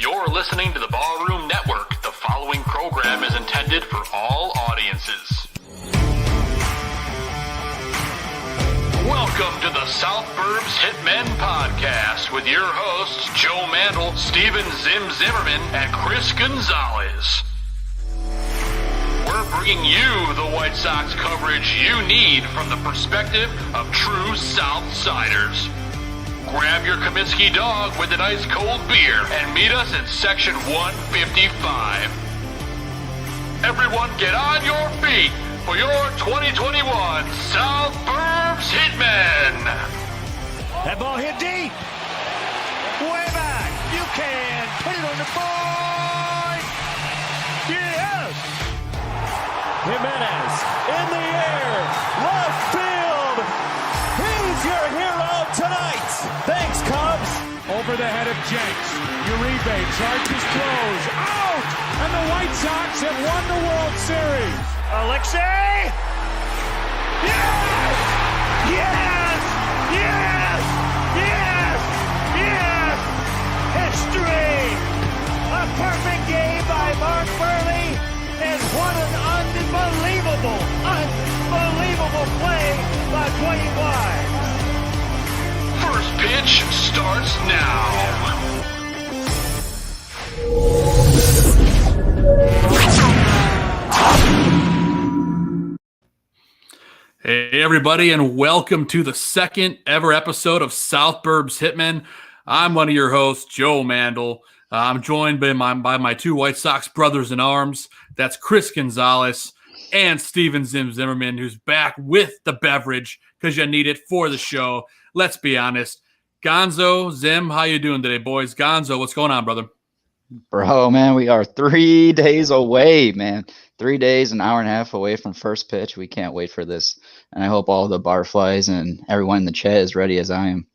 You're listening to the Barroom Network. The following program is intended for all audiences. Welcome to the South Burbs Hitmen podcast with your hosts, Joe Mandel, Zimmerman, and Chris Gonzalez. We're bringing you the White Sox coverage you need from the perspective of true Southsiders. Grab your Kaminsky dog with an ice cold beer and meet us in section 155. Everyone get on your feet for your 2021 South Burbs Hitmen. That ball hit deep. Way back. You can put it on the board. Yes. Jimenez in the air. Left field. He's your hero tonight. Thanks, Cubs. Over the head of Jenks. Uribe charges throws. Out! And the White Sox have won the World Series. Alexei! Yes! Yes! Yes! Yes! Yes! History! A perfect game by Mark Burley, and what an unbelievable play by Dwayne White. First pitch starts now. Hey everybody, and welcome to the second ever episode of South Burbs Hitmen. I'm one of your hosts, Joe Mandel. I'm joined by my two White Sox brothers in arms. That's Chris Gonzalez and Zimmerman, who's back with the beverage because you need it for the show. Let's be honest. Gonzo, Zim, how you doing today, boys? Gonzo, what's going on, brother? Bro, man, we are 3 days away, man. 3 days, an hour and a half away from first pitch. We can't wait for this. And I hope all the barflies and everyone in the chat is ready as I am.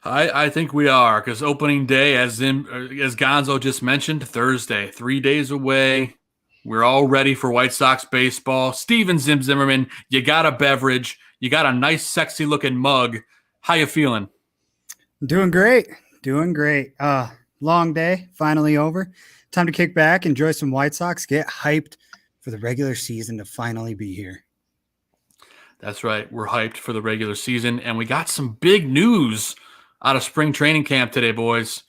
I think we are, because opening day, as Gonzo just mentioned, Thursday, 3 days away. We're all ready for White Sox baseball. Zimmerman, you got a beverage. You got a nice, sexy-looking mug. How you feeling? Doing great. Long day, finally over. Time to kick back, enjoy some White Sox, get hyped for the regular season to finally be here. That's right. We're hyped for the regular season, and we got some big news out of spring training camp today, boys.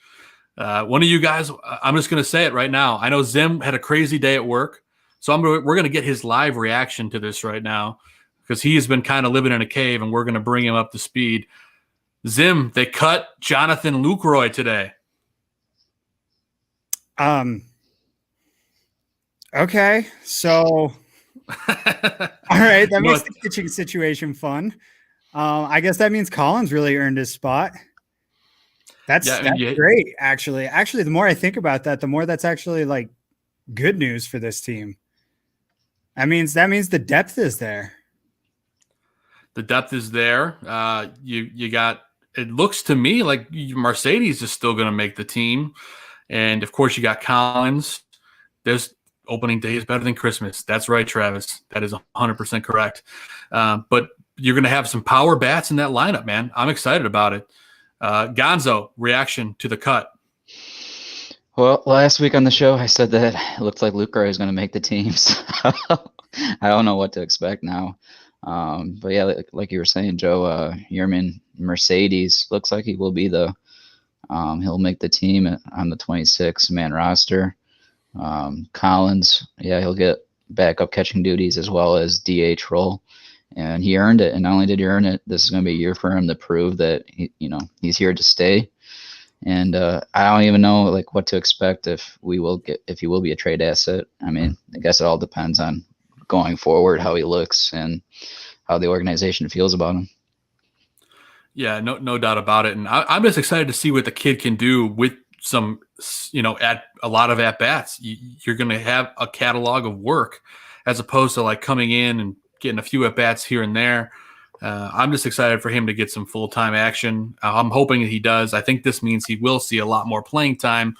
One of you guys, I'm just going to say it right now. I know Zim had a crazy day at work, so we're going to get his live reaction to this right now because he has been kind of living in a cave, and we're going to bring him up to speed. Zim, they cut Jonathan Lucroy today. Okay, so all right, that makes the pitching situation fun. I guess that means Collins really earned his spot. That's great, actually. Actually, the more I think about that, the more that's actually like good news for this team. That means the depth is there. The depth is there. You got. It looks to me like Mercedes is still going to make the team, and of course you got Collins. There's opening day is better than Christmas. That's right, Travis. That is 100% correct. But you're going to have some power bats in that lineup, man. I'm excited about it. Gonzo, reaction to the cut. Well, last week on the show, I said that it looked like Lucroy is going to make the team. So I don't know what to expect now. But yeah, like you were saying, Joe, Yerman Mercedes looks like he will be he'll make the team on the 26-man roster. Collins, yeah, he'll get backup catching duties as well as DH role. And he earned it. And not only did he earn it, this is going to be a year for him to prove that he's here to stay. And I don't even know what to expect if he will be a trade asset. I mean, I guess it all depends on going forward how he looks and how the organization feels about him. Yeah, no doubt about it. And I'm just excited to see what the kid can do with some, at a lot of at bats. You're going to have a catalog of work as opposed to coming in and getting a few at bats here and there. I'm just excited for him to get some full-time action. I'm hoping that he does. I think this means he will see a lot more playing time.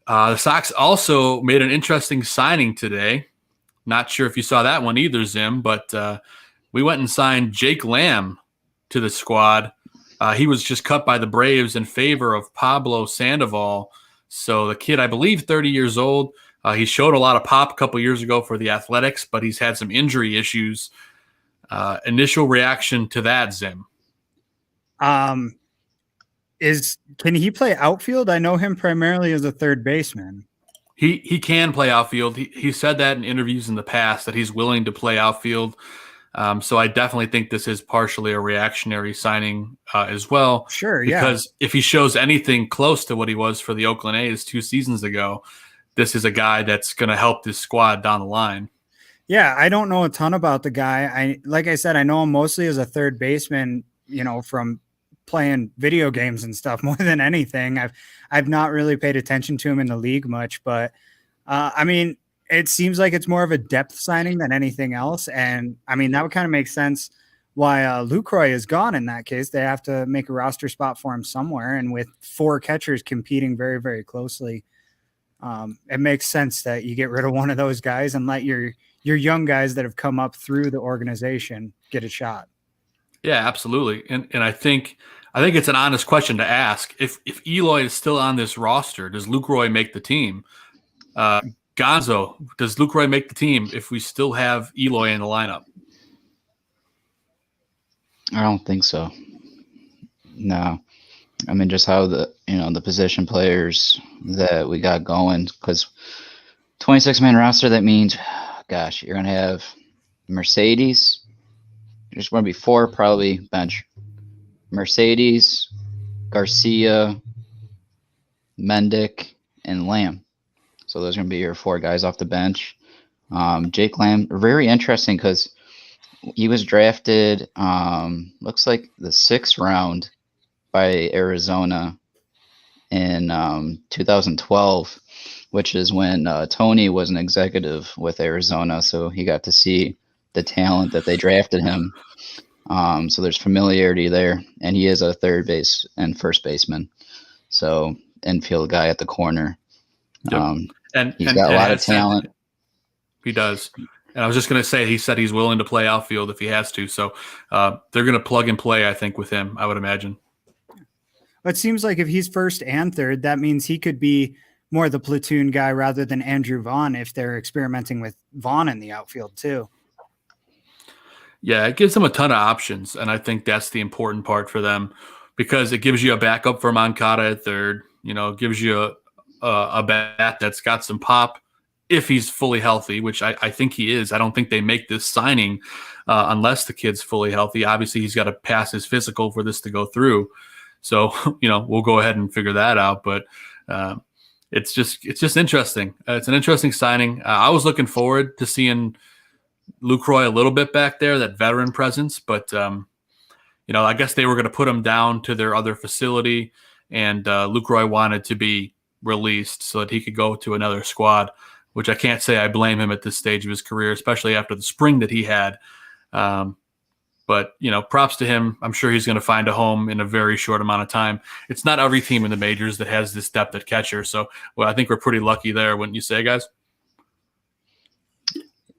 The Sox also made an interesting signing today. Not sure if you saw that one either, Zim, but we went and signed Jake Lamb to the squad. He was just cut by the Braves in favor of Pablo Sandoval. So the kid, I believe, 30 years old. He showed a lot of pop a couple years ago for the Athletics, but he's had some injury issues. Initial reaction to that, Zim? Can he play outfield? I know him primarily as a third baseman. He can play outfield. He said that in interviews in the past that he's willing to play outfield. So I definitely think this is partially a reactionary signing as well. Sure, because if he shows anything close to what he was for the Oakland A's 2 seasons ago, this is a guy that's going to help this squad down the line. Yeah, I don't know a ton about the guy. Like I said, I know him mostly as a third baseman, from playing video games and stuff more than anything. I've not really paid attention to him in the league much, but it seems like it's more of a depth signing than anything else. And that would kind of make sense why Lucroy is gone in that case. They have to make a roster spot for him somewhere. And with 4 catchers competing very, very closely, it makes sense that you get rid of one of those guys and let your young guys that have come up through the organization get a shot. Yeah, absolutely. And I think it's an honest question to ask. If Eloy is still on this roster, does Lucroy make the team? Gonzo, does Lucroy make the team if we still have Eloy in the lineup? I don't think so. No. Just how the position players that we got going, because 26-man roster, that means, gosh, you're going to have Mercedes. There's going to be 4 probably bench. Mercedes, Garcia, Mendick, and Lamb. So those are going to be your 4 guys off the bench. Jake Lamb, very interesting because he was drafted, looks like the 6th round by Arizona in 2012, which is when Tony was an executive with Arizona. So he got to see the talent that they drafted him. So there's familiarity there. And he is a third base and first baseman. So infield guy at the corner. Yep. And he's got a lot of talent. He does. And I was just going to say, he said he's willing to play outfield if he has to. So they're going to plug and play, I think, with him, I would imagine. It seems like if he's first and third, that means he could be more the platoon guy rather than Andrew Vaughn if they're experimenting with Vaughn in the outfield too. Yeah, it gives them a ton of options, and I think that's the important part for them because it gives you a backup for Moncada at third. Gives you a bat that's got some pop if he's fully healthy, which I think he is. I don't think they make this signing unless the kid's fully healthy. Obviously, he's got to pass his physical for this to go through. So, we'll go ahead and figure that out. But it's just interesting. It's an interesting signing. I was looking forward to seeing Lucroy a little bit back there, that veteran presence. But, I guess they were going to put him down to their other facility. And Lucroy wanted to be released so that he could go to another squad, which I can't say I blame him at this stage of his career, especially after the spring that he had. But, props to him. I'm sure he's going to find a home in a very short amount of time. It's not every team in the majors that has this depth at catcher. So, I think we're pretty lucky there, wouldn't you say, guys?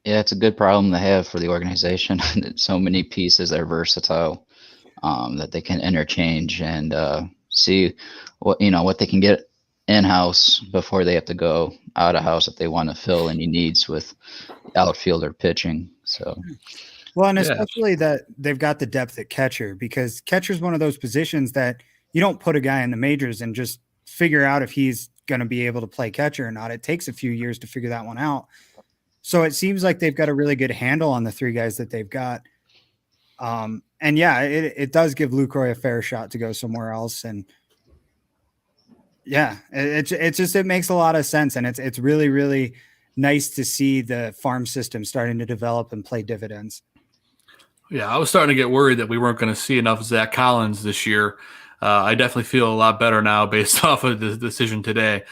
Yeah, it's a good problem to have for the organization. So many pieces are versatile that they can interchange and see what they can get in-house before they have to go out-of-house if they want to fill any needs with outfielder pitching. So, well, and especially that they've got the depth at catcher, because catcher is one of those positions that you don't put a guy in the majors and just figure out if he's going to be able to play catcher or not. It takes a few years to figure that one out. So it seems like they've got a really good handle on the 3 guys that they've got. And yeah, it does give Lucroy a fair shot to go somewhere else. And yeah, it makes a lot of sense. And it's really, really nice to see the farm system starting to develop and play dividends. Yeah, I was starting to get worried that we weren't going to see enough Zach Collins this year. I definitely feel a lot better now based off of the decision today.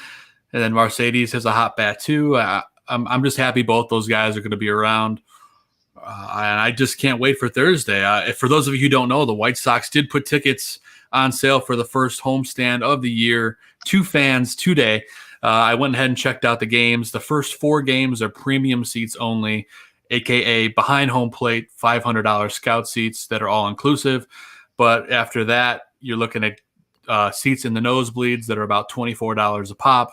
And then Mercedes has a hot bat too. I'm just happy both those guys are going to be around. And I just can't wait for Thursday. For those of you who don't know, the White Sox did put tickets on sale for the first homestand of the year to fans today. I went ahead and checked out the games. The first 4 games are premium seats only, aka behind home plate, $500 scout seats that are all inclusive. But after that, you're looking at seats in the nosebleeds that are about $24 a pop.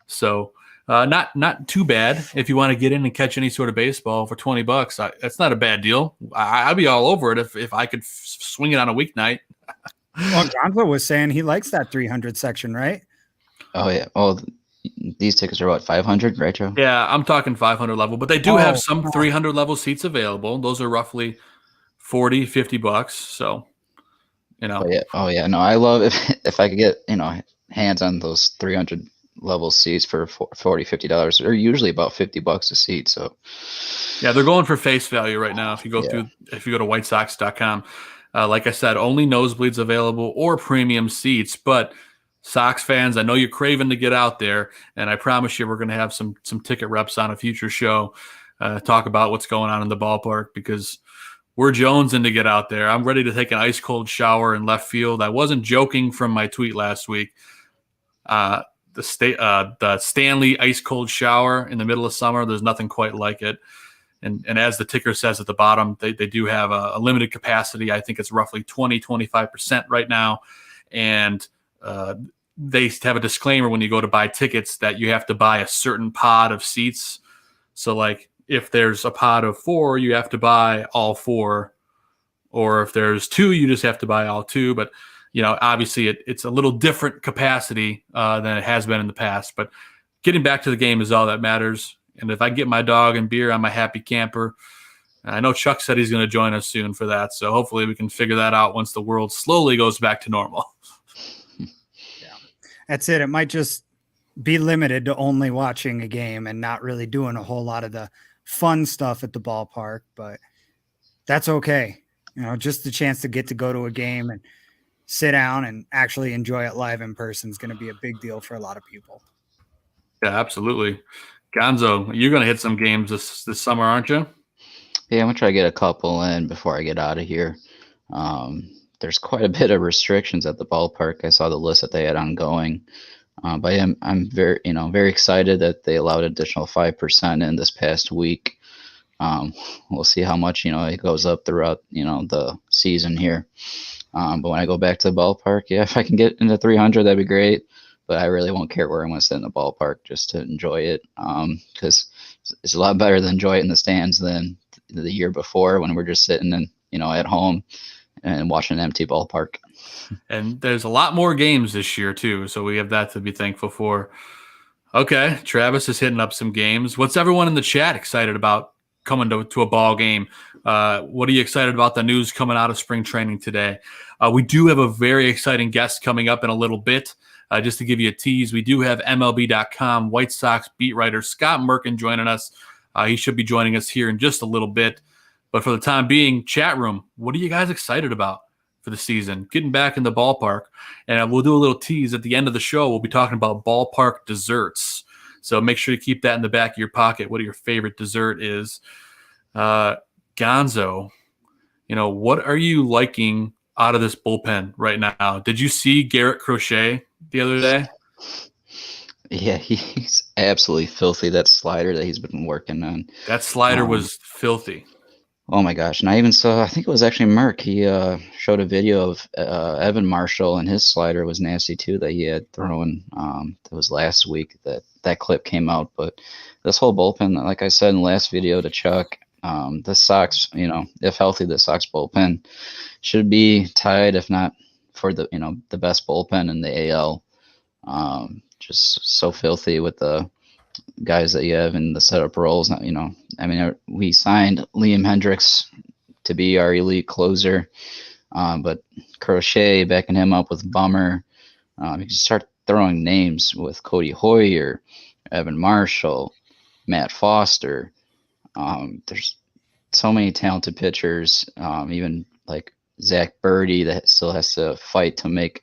So not too bad if you want to get in and catch any sort of baseball for $20. That's not a bad deal. I'd be all over it if I could swing it on a weeknight. Well, Gonzo was saying he likes that 300 section, right? Oh yeah. Oh, these tickets are what, 500, right, Joe? Yeah, I'm talking 500 level, but they do have some 300 level seats available. Those are roughly $40-$50. So, Oh yeah. No, I love if I could get, hands on those 300 level seats for $40-$50. They're usually about $50 a seat. So yeah, they're going for face value right now. If you go to whitesox.com, like I said, only nosebleeds available or premium seats. But Sox fans, I know you're craving to get out there, and I promise you we're going to have some ticket reps on a future show, talk about what's going on in the ballpark, because we're jonesing to get out there. I'm ready to take an ice cold shower in left field. I wasn't joking from my tweet last week. The Stanley ice cold shower in the middle of summer, there's nothing quite like it. And as the ticker says at the bottom, they do have a limited capacity. I think it's roughly 20-25% right now. And they have a disclaimer when you go to buy tickets that you have to buy a certain pod of seats. So like if there's a pod of 4, you have to buy all 4. Or if there's 2, you just have to buy all 2. But obviously it's a little different capacity than it has been in the past. But getting back to the game is all that matters. And if I get my dog and beer, I'm a happy camper. I know Chuck said he's going to join us soon for that. So hopefully we can figure that out once the world slowly goes back to normal. Yeah, that's it. It might just be limited to only watching a game and not really doing a whole lot of the fun stuff at the ballpark. But that's okay. Just the chance to get to go to a game and sit down and actually enjoy it live in person is going to be a big deal for a lot of people. Yeah, absolutely. Gonzo, you're going to hit some games this summer, aren't you? Yeah, I'm going to try to get a couple in before I get out of here. There's quite a bit of restrictions at the ballpark. I saw the list that they had ongoing. But I'm very, very excited that they allowed additional 5% in this past week. We'll see how much, it goes up throughout, the season here. But when I go back to the ballpark, if I can get into 300, that'd be great. But I really won't care where I'm going to sit in the ballpark just to enjoy it. Because it's a lot better to enjoy it in the stands than the year before when we're just sitting and, at home and watching an empty ballpark. And there's a lot more games this year too. So we have that to be thankful for. Okay. Travis is hitting up some games. What's everyone in the chat excited about coming to a ball game? What are you excited about the news coming out of spring training today? We do have a very exciting guest coming up in a little bit. Just to give you a tease, we do have MLB.com White Sox beat writer Scott Merkin joining us. He should be joining us here in just a little bit. But for the time being, chat room, what are you guys excited about for the season? Getting back in the ballpark. And we'll do a little tease at the end of the show. We'll be talking about ballpark desserts. So make sure you keep that in the back of your pocket, what your favorite dessert is. Gonzo, what are you liking out of this bullpen right now? Did you see Garrett Crochet the other day? Yeah, he's absolutely filthy. That slider that he's been working on. That slider was filthy. Oh my gosh. And I even saw, I think it was actually Merck. He showed a video of Evan Marshall, and his slider was nasty too that he had thrown. It was last week that clip came out. But this whole bullpen, like I said in the last video to Chuck, the Sox, if healthy, the Sox bullpen should be tied, if not for the best bullpen in the AL. Just so filthy with the guys that you have in the setup roles. We signed Liam Hendricks to be our elite closer, but Crochet backing him up with Bummer. You can start throwing names with Cody Hoyer, Evan Marshall, Matt Foster. There's so many talented pitchers, even like Zach Birdie that still has to fight to make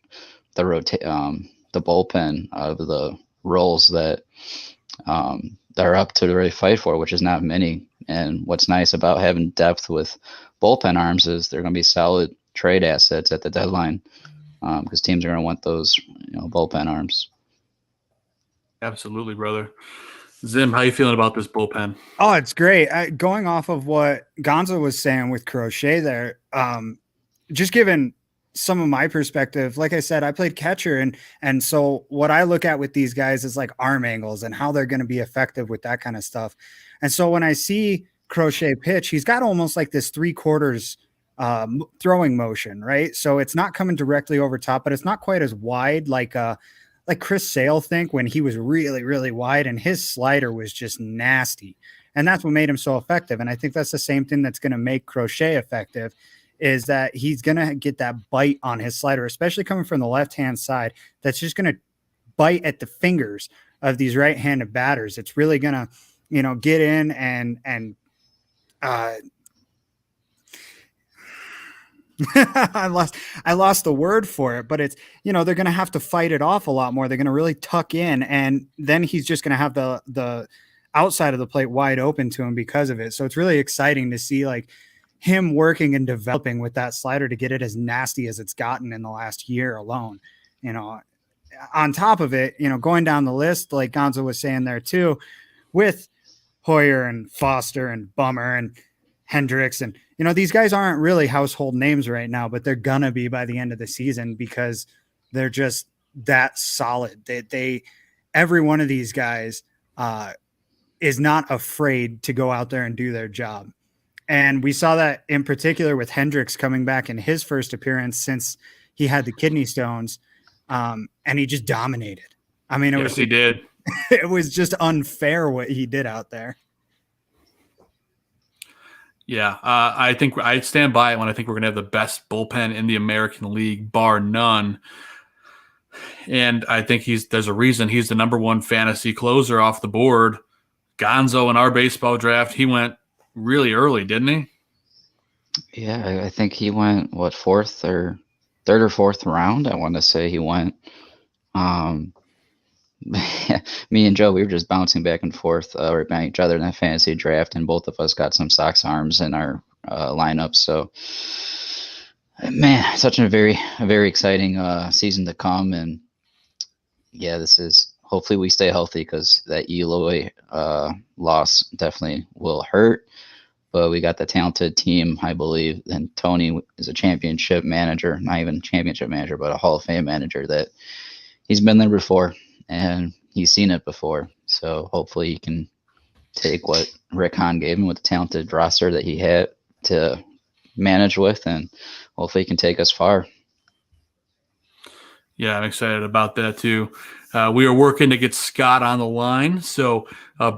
the bullpen out of the roles that are up to really fight for, which is not many. And what's nice about having depth with bullpen arms is they're going to be solid trade assets at the deadline, because teams are going to want those bullpen arms. Absolutely, brother. Zim, how you feeling about this bullpen? Oh, it's great. Going off of what Gonzo was saying with Crochet there, just given some of my perspective, like I said, I played catcher, and so what I look at with these guys is like arm angles and how they're going to be effective with that kind of stuff. And so when I see Crochet pitch, he's got almost like this 3/4 throwing motion, right? So it's not coming directly over top, but it's not quite as wide like Chris Sale think when he was really, really wide and his slider was just nasty. And that's what made him so effective. And I think that's the same thing that's going to make Crochet effective, is that he's going to get that bite on his slider, especially coming from the left-hand side. That's just going to bite at the fingers of these right-handed batters. It's really going to, get in and I lost the word for it, but it's, they're going to have to fight it off a lot more. They're going to really tuck in, and then he's just going to have the outside of the plate wide open to him because of it. So it's really exciting to see like him working and developing with that slider to get it as nasty as it's gotten in the last year alone. On top of it, going down the list, like Gonzo was saying there too, with Hoyer and Foster and Bummer and Hendricks, and these guys aren't really household names right now, but they're gonna be by the end of the season because they're just that solid. They every one of these guys is not afraid to go out there and do their job. And we saw that in particular with Hendricks coming back in his first appearance since he had the kidney stones, and he just dominated. I mean, he did. It was just unfair what he did out there. Yeah, I think I stand by it when I think we're going to have the best bullpen in the American League, bar none. And I think there's a reason he's the number one fantasy closer off the board. Gonzo in our baseball draft, he went really early, didn't he? Yeah, I think he went, third or fourth round, I want to say he went. Me and Joe, we were just bouncing back and forth right behind each other in that fantasy draft, and both of us got some Sox arms in our lineup. So, man, such a very exciting season to come. And yeah, this is, hopefully we stay healthy, because that Eloy loss definitely will hurt. But we got the talented team, I believe. And Tony is a championship manager, not even championship manager, but a Hall of Fame manager, that he's been there before and he's seen it before. So hopefully he can take what Rick Hahn gave him with the talented roster that he had to manage with, and hopefully he can take us far. Yeah, I'm excited about that too. We are working to get Scott on the line, so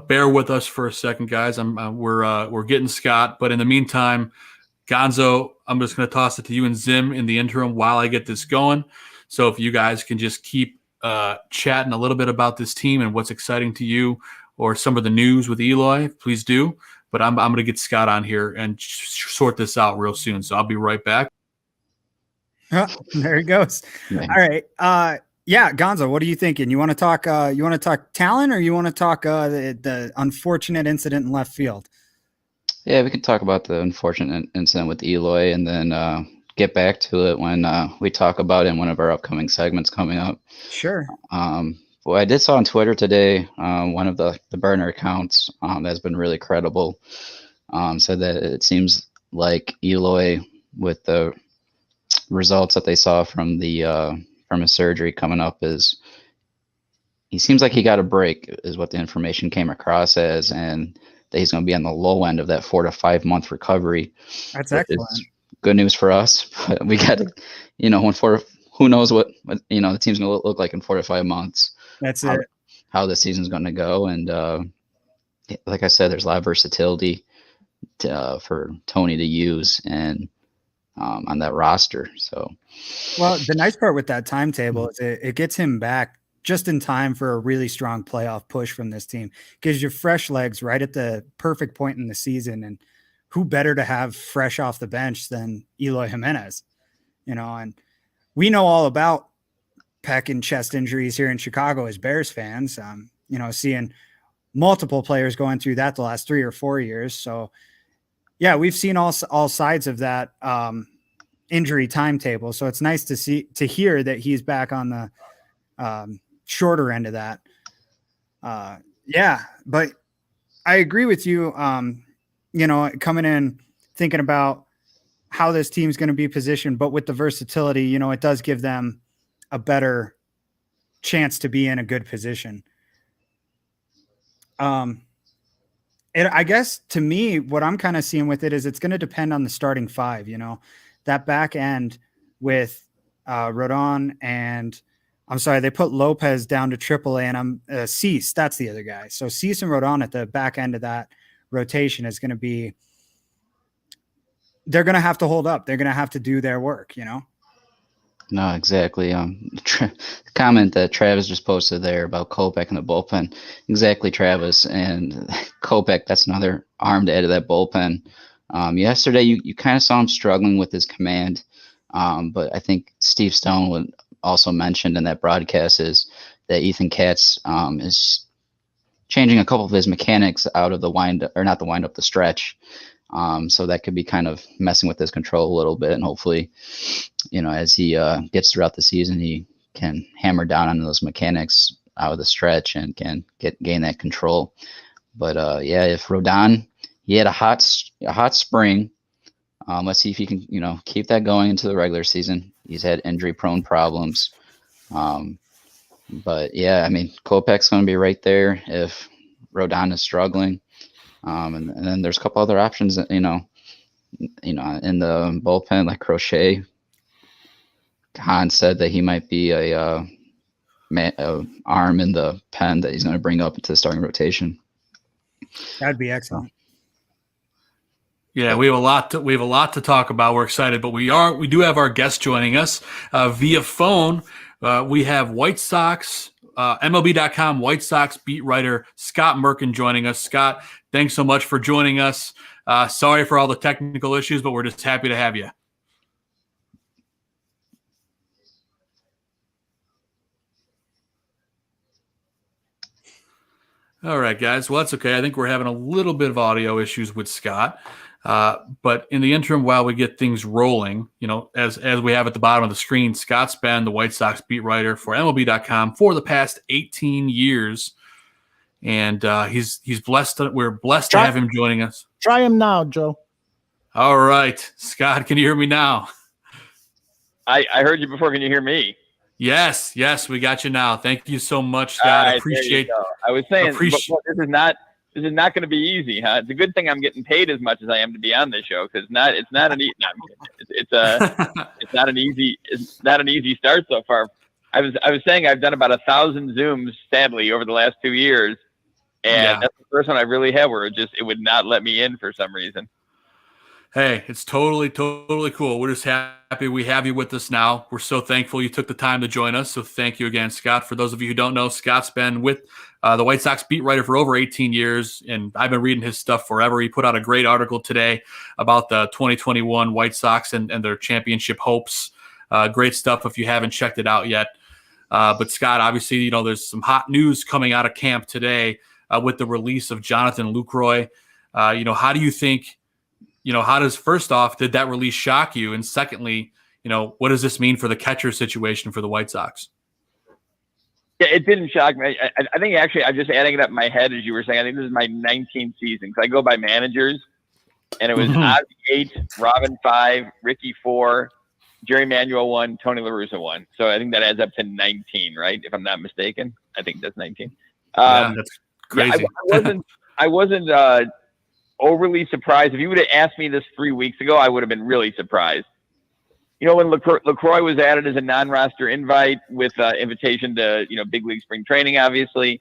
bear with us for a second, guys. We're getting Scott, but in the meantime, Gonzo, I'm just going to toss it to you and Zim in the interim while I get this going. So if you guys can just keep chatting a little bit about this team and what's exciting to you, or some of the news with Eloy, please do. But I'm going to get Scott on here and sort this out real soon. So I'll be right back. Oh, there he goes. Yeah. All right. Yeah, Gonzo, what are you thinking? You want to talk talent, or you want to talk the unfortunate incident in left field? Yeah, we can talk about the unfortunate incident with Eloy, and then get back to it when we talk about it in one of our upcoming segments coming up. Sure. Well, I did saw on Twitter today, one of the burner accounts that's been really credible said that it seems like Eloy, with the results that they saw from his surgery coming up, is he seems like he got a break, is what the information came across as, and that he's going to be on the low end of that 4 to 5 month recovery. That's excellent. Good news for us, but we got to, who knows what the team's going to look like in 4 to 5 months. That's it. How the season's going to go, and like I said, there's a lot of versatility for Tony to use and on that roster. So, well, the nice part with that timetable is it gets him back just in time for a really strong playoff push from this team. Gives you fresh legs right at the perfect point in the season, and who better to have fresh off the bench than Eloy Jimenez? And we know all about pec and chest injuries here in Chicago as Bears fans. Seeing multiple players going through that the last 3 or 4 years. So, yeah, we've seen all sides of that injury timetable. So it's nice to hear that he's back on the shorter end of that. Yeah, but I agree with you. Coming in thinking about how this team's going to be positioned, but with the versatility, you know, it does give them a better chance to be in a good position. I guess to me, what I'm kind of seeing with it is it's going to depend on the starting five, you know, that back end with Rodon and I'm sorry, they put Lopez down to AAA and I'm Cease. That's the other guy. So Cease and Rodon at the back end of that rotation is going to be, they're going to have to hold up. They're going to have to do their work, you know? No, exactly. Comment that Travis just posted there about Kopech and the bullpen. Exactly, Travis. And Kopech, that's another arm to add to that bullpen. Yesterday, you kind of saw him struggling with his command. But I think Steve Stone would also mentioned in that broadcast is that Ethan Katz is changing a couple of his mechanics out of the the stretch. So that could be kind of messing with his control a little bit. And hopefully, you know, as he gets throughout the season, he can hammer down on those mechanics out of the stretch and can gain that control. But yeah, if Rodon, he had a hot spring. Let's see if he can, you know, keep that going into the regular season. He's had injury-prone problems. But yeah, I mean, Kopech's going to be right there if Rodon is struggling. And then there's a couple other options, you know, in the bullpen, like Crochet. Khan said that he might be a arm in the pen that he's going to bring up into the starting rotation. That'd be excellent. Yeah, we have a lot to talk about. We're excited, but we do have our guest joining us via phone. We have White Sox, MLB.com White Sox beat writer Scott Merkin joining us. Scott, thanks so much for joining us. Sorry for all the technical issues, but we're just happy to have you. All right, guys. Well, that's okay. I think we're having a little bit of audio issues with Scott. But in the interim, while we get things rolling, you know, as we have at the bottom of the screen, Scott's been the White Sox beat writer for MLB.com for the past 18 years. And he's blessed. We're blessed to have him joining us. Try him now, Joe. All right. Scott, can you hear me now? I heard you before. Can you hear me? Yes, we got you now. Thank you so much, Scott. Right, appreciate. I was saying, this is not going to be easy, huh? It's a good thing I'm getting paid as much as I am to be on this show, because it's not an easy start so far. I was saying I've done about 1,000 Zooms, sadly, over the last 2 years, and that's the first one I really had where it would not let me in for some reason. Hey, it's totally cool. We're just happy we have you with us now. We're so thankful you took the time to join us. So thank you again, Scott. For those of you who don't know, Scott's been with the White Sox beat writer for over 18 years, and I've been reading his stuff forever. He put out a great article today about the 2021 White Sox and their championship hopes. Great stuff if you haven't checked it out yet. But Scott, obviously, you know, there's some hot news coming out of camp today with the release of Jonathan Lucroy. You know, how do you think? You know, first off, did that release shock you? And secondly, you know, what does this mean for the catcher situation for the White Sox? Yeah, it didn't shock me. I think actually I'm just adding it up in my head as you were saying. I think this is my 19th season because I go by managers, and it was Ozzie 8, Robin 5, Ricky 4, Jerry Manuel 1, Tony La Russa 1. So I think that adds up to 19, right? If I'm not mistaken, I think that's 19. That's crazy. Yeah, I wasn't overly surprised. If you would have asked me this 3 weeks ago, I would have been really surprised. You know, when LaCroix was added as a non-roster invite with invitation to, you know, big league spring training, obviously,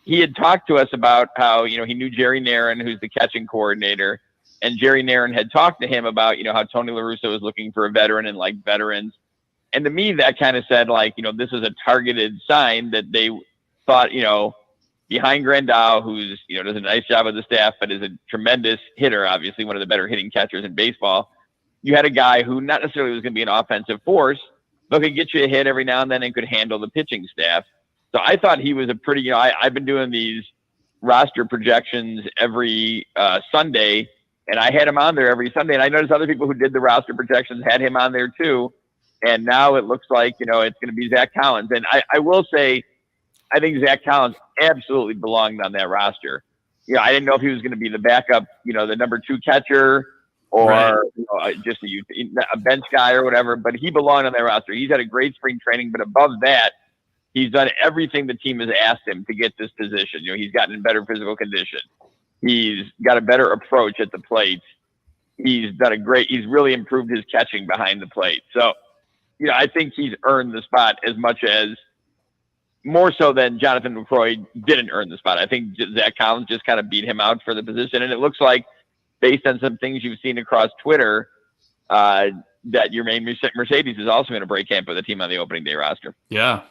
he had talked to us about how, you know, he knew Jerry Naron, who's the catching coordinator, and Jerry Naron had talked to him about, you know, how Tony La Russa was looking for a veteran and like veterans. And to me, that kind of said, like, you know, this is a targeted sign that they thought, you know, behind Grandal, who's, you know, does a nice job with the staff, but is a tremendous hitter, obviously one of the better hitting catchers in baseball. You had a guy who not necessarily was going to be an offensive force, but could get you a hit every now and then and could handle the pitching staff. So I thought he was a pretty, you know, I've been doing these roster projections every Sunday, and I had him on there every Sunday. And I noticed other people who did the roster projections had him on there too. And now it looks like, you know, it's going to be Zach Collins. And I will say, I think Zach Collins absolutely belonged on that roster. You know, I didn't know if he was going to be the backup, you know, the number 2 catcher, or just a bench guy or whatever, but he belonged on that roster. He's had a great spring training, but above that, he's done everything the team has asked him to get this position. He's gotten in better physical condition. He's got a better approach at the plate. He's really improved his catching behind the plate. So, I think he's earned the spot as much as more so than Jonathan McCroy didn't earn the spot. I think Zach Collins just kind of beat him out for the position. And it looks like, based on some things you've seen across Twitter, that your main Mercedes is also going to break camp with a team on the opening day roster. Yeah.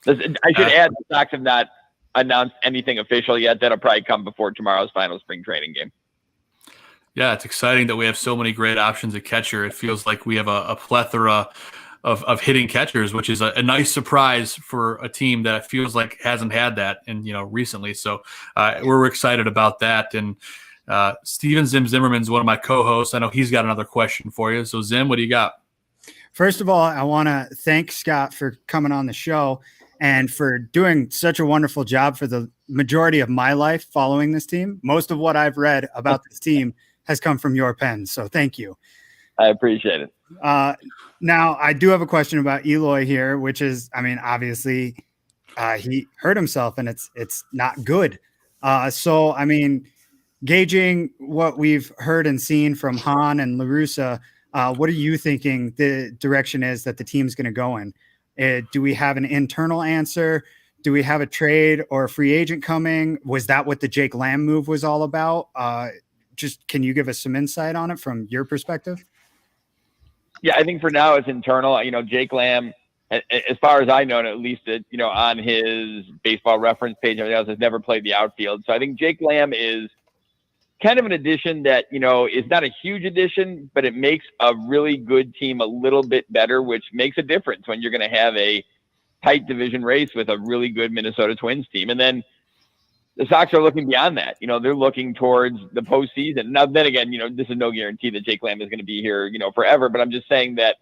I should add, the Sox have not announced anything official yet. That'll probably come before tomorrow's final spring training game. Yeah, it's exciting that we have so many great options at catcher. It feels like we have a plethora of hitting catchers, which is a nice surprise for a team that feels like hasn't had that recently. So we're excited about that. And Steven Zimmerman is one of my co-hosts. I know he's got another question for you. So Zim, what do you got? First of all, I want to thank Scott for coming on the show and for doing such a wonderful job for the majority of my life following this team. Most of what I've read about this team has come from your pen. So thank you. I appreciate it. Now, I do have a question about Eloy here, which is, obviously he hurt himself and it's not good. So, gauging what we've heard and seen from Hahn and La Russa, what are you thinking the direction is that the team's going to go in? Do we have an internal answer? Do we have a trade or a free agent coming? Was that what the Jake Lamb move was all about? Can you give us some insight on it from your perspective? Yeah, I think for now it's internal. Jake Lamb, as far as I know, at least on his Baseball Reference page and everything else, has never played the outfield. So I think Jake Lamb is kind of an addition that, is not a huge addition, but it makes a really good team a little bit better, which makes a difference when you're going to have a tight division race with a really good Minnesota Twins team. And then the Sox are looking beyond that. They're looking towards the postseason. Now, then again, this is no guarantee that Jake Lamb is going to be here, forever. But I'm just saying that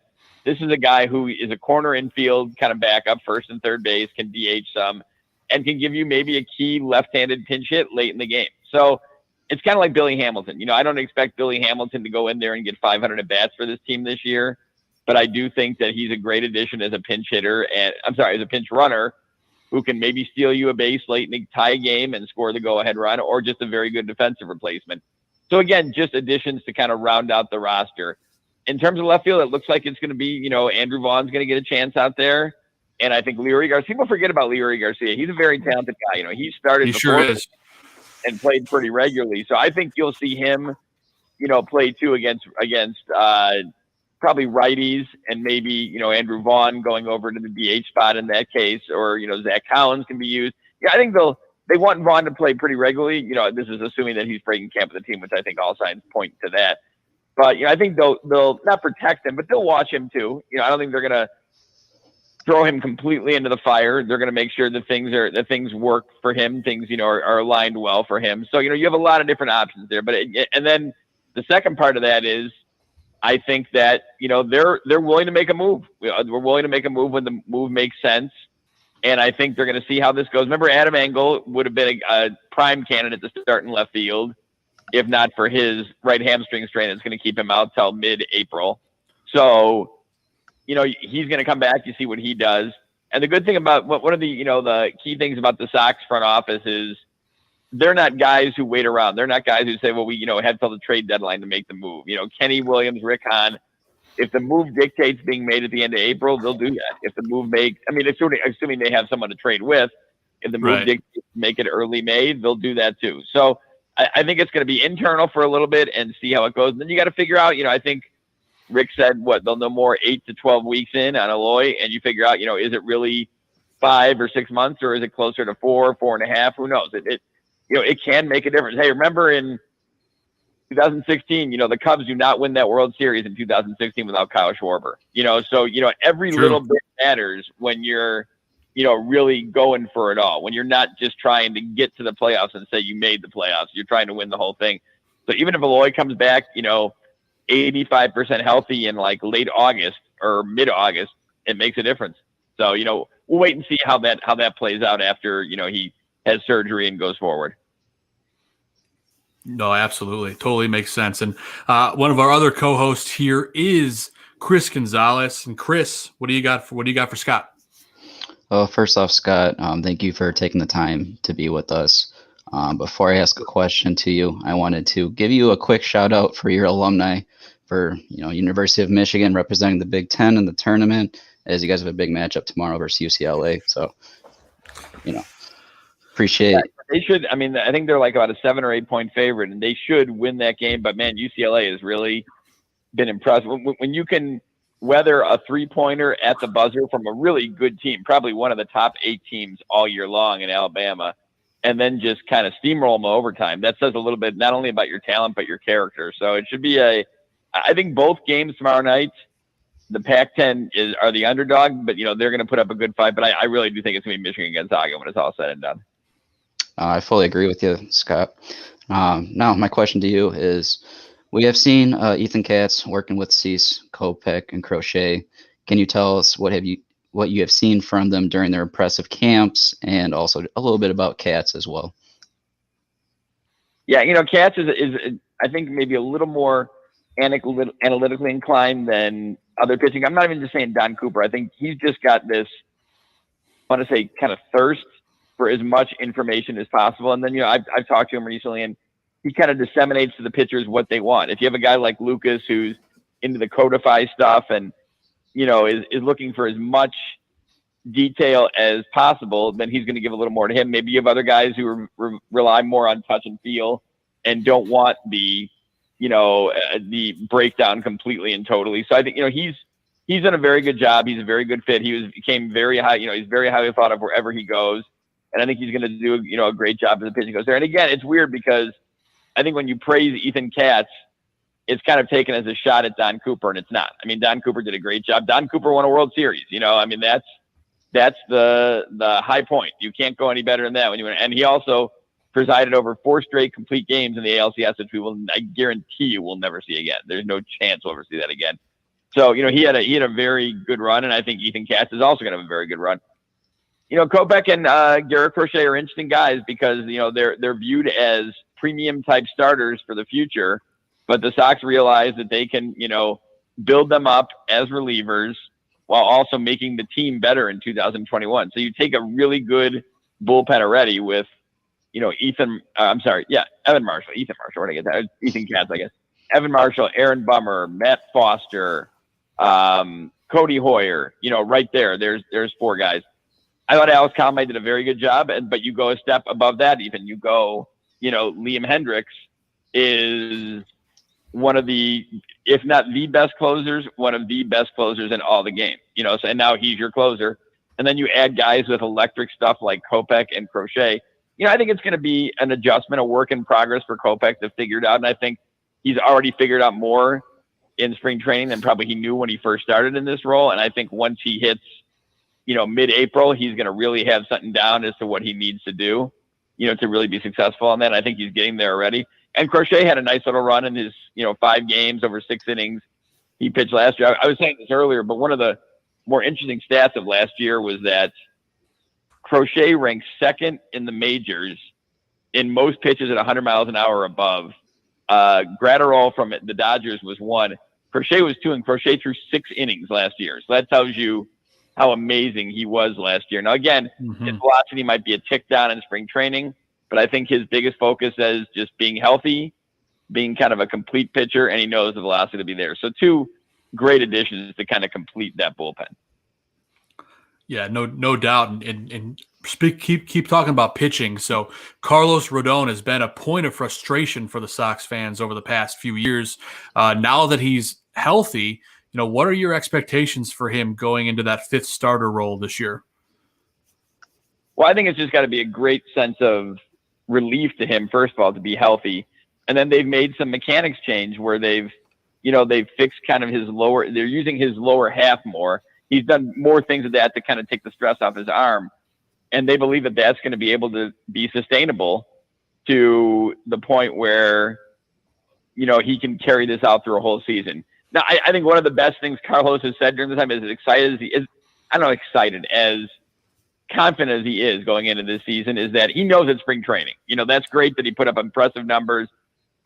this is a guy who is a corner infield kind of backup, first and third base, can DH some, and can give you maybe a key left-handed pinch hit late in the game. So it's kind of like Billy Hamilton. I don't expect Billy Hamilton to go in there and get 500 at-bats for this team this year. But I do think that he's a great addition as a pinch hitter, as a pinch runner, who can maybe steal you a base late in the tie game and score the go-ahead run, or just a very good defensive replacement. So again, just additions to kind of round out the roster. In terms of left field, it looks like it's going to be, Andrew Vaughn's going to get a chance out there. And I think Leroy Garcia, people forget about Leroy Garcia. He's a very talented guy. He started before and played pretty regularly. So I think you'll see him, play too against probably righties, and maybe, Andrew Vaughn going over to the DH spot in that case, or, Zach Collins can be used. Yeah, I think they want Vaughn to play pretty regularly. This is assuming that he's breaking camp with the team, which I think all signs point to that. But, I think they'll not protect him, but they'll watch him too. I don't think they're going to throw him completely into the fire. They're going to make sure that things work for him. Things, are aligned well for him. So, you have a lot of different options there, and then the second part of that is, I think that, they're willing to make a move. We're willing to make a move when the move makes sense. And I think they're going to see how this goes. Remember, Adam Engel would have been a prime candidate to start in left field, if not for his right hamstring strain that's going to keep him out till mid-April. So, he's going to come back. You see what he does. And the good thing about one of the, the key things about the Sox front office is they're not guys who wait around. They're not guys who say, well, we, head till the trade deadline to make the move. Kenny Williams, Rick Hahn, if the move dictates being made at the end of April, they'll do that. If the move assuming they have someone to trade with, if the move dictates make it early May, they'll do that too. So I think it's going to be internal for a little bit and see how it goes. And then you got to figure out, I think Rick said, they'll know more 8 to 12 weeks in on Eloy, and you figure out, is it really 5 or 6 months, or is it closer to 4, 4.5? Who knows? It can make a difference. Hey, remember in 2016, the Cubs do not win that World Series in 2016 without Kyle Schwarber. So every little bit matters when you're, really going for it all. When you're not just trying to get to the playoffs and say you made the playoffs, you're trying to win the whole thing. So even if Eloy comes back, 85% healthy in like late August or mid-August, it makes a difference. So we'll wait and see how that plays out after he has surgery and goes forward. No, absolutely. Totally makes sense. And one of our other co-hosts here is Chris Gonzalez. And Chris, what do you got for Scott? Well, first off, Scott, thank you for taking the time to be with us. Before I ask a question to you, I wanted to give you a quick shout out for your alumni for University of Michigan representing the Big Ten in the tournament, as you guys have a big matchup tomorrow versus UCLA. So, appreciate. They should. I mean, I think they're like about a 7 or 8 point favorite, and they should win that game. But man, UCLA has really been impressive when you can weather a 3-pointer at the buzzer from a really good team, probably one of the top 8 teams all year long in Alabama, and then just kind of steamroll them overtime. That says a little bit not only about your talent but your character. So it should be I think both games tomorrow night, the Pac-10 are the underdog, but they're going to put up a good fight. But I really do think it's going to be Michigan Gonzaga when it's all said and done. I fully agree with you, Scott. Now, my question to you is, we have seen Ethan Katz working with Cease, Kopech, and Crochet. Can you tell us what you have seen from them during their impressive camps, and also a little bit about Katz as well? Yeah, Katz is I think maybe a little more analytically inclined than other pitching. I'm not even just saying Don Cooper. I think he's just got this, I want to say, kind of thirst for as much information as possible. And then, I've talked to him recently, and he kind of disseminates to the pitchers what they want. If you have a guy like Lucas who's into the codify stuff and, is looking for as much detail as possible, then he's going to give a little more to him. Maybe you have other guys who rely more on touch and feel and don't want the breakdown completely and totally. So I think, he's done a very good job. He's a very good fit. He became very high, he's very highly thought of wherever he goes. And I think he's going to do, a great job as the pitching goes there. And again, it's weird because I think when you praise Ethan Katz, it's kind of taken as a shot at Don Cooper, and it's not. I mean, Don Cooper did a great job. Don Cooper won a World Series. That's the high point. You can't go any better than that when you win. And he also presided over 4 straight complete games in the ALCS, which I guarantee you will never see again. There's no chance we'll ever see that again. So, he had a very good run, and I think Ethan Katz is also going to have a very good run. Kopech and Garrett Crochet are interesting guys because, they're viewed as premium type starters for the future, but the Sox realize that they can, build them up as relievers while also making the team better in 2021. So you take a really good bullpen already with, Evan Marshall, where did I get that? Ethan Katz, I guess. Evan Marshall, Aaron Bummer, Matt Foster, Cody Hoyer, right there. There's 4 guys. I thought Alex Conway did a very good job, but you go a step above that even. You go, Liam Hendricks is one of the, if not the best closers, one of the best closers in all the game. So, and now he's your closer. And then you add guys with electric stuff like Kopech and Crochet. I think it's going to be an adjustment, a work in progress for Kopech to figure it out. And I think he's already figured out more in spring training than probably he knew when he first started in this role. And I think once he hits, mid-April, he's going to really have something down as to what he needs to do, to really be successful on that. And I think he's getting there already. And Crochet had a nice little run in his, 5 games over 6 innings he pitched last year. I was saying this earlier, but one of the more interesting stats of last year was that Crochet ranked 2nd in the majors in most pitches at 100 miles an hour or above. Gratterall from the Dodgers was 1. Crochet was 2, and Crochet threw 6 innings last year. So that tells you how amazing he was last year. Now, again, his velocity might be a tick down in spring training, but I think his biggest focus is just being healthy, being kind of a complete pitcher, and he knows the velocity to be there. So 2 great additions to kind of complete that bullpen. Yeah, no doubt. And keep talking about pitching. So Carlos Rodon has been a point of frustration for the Sox fans over the past few years. Now that he's healthy, what are your expectations for him going into that 5th starter role this year? Well, I think it's just got to be a great sense of relief to him, first of all, to be healthy. And then they've made some mechanics change where they've fixed kind of they're using his lower half more. He's done more things with that to kind of take the stress off his arm. And they believe that that's going to be able to be sustainable to the point where, he can carry this out through a whole season. Now, I think one of the best things Carlos has said during the time is as excited as he is, as confident as he is going into this season, is that he knows it's spring training. That's great that he put up impressive numbers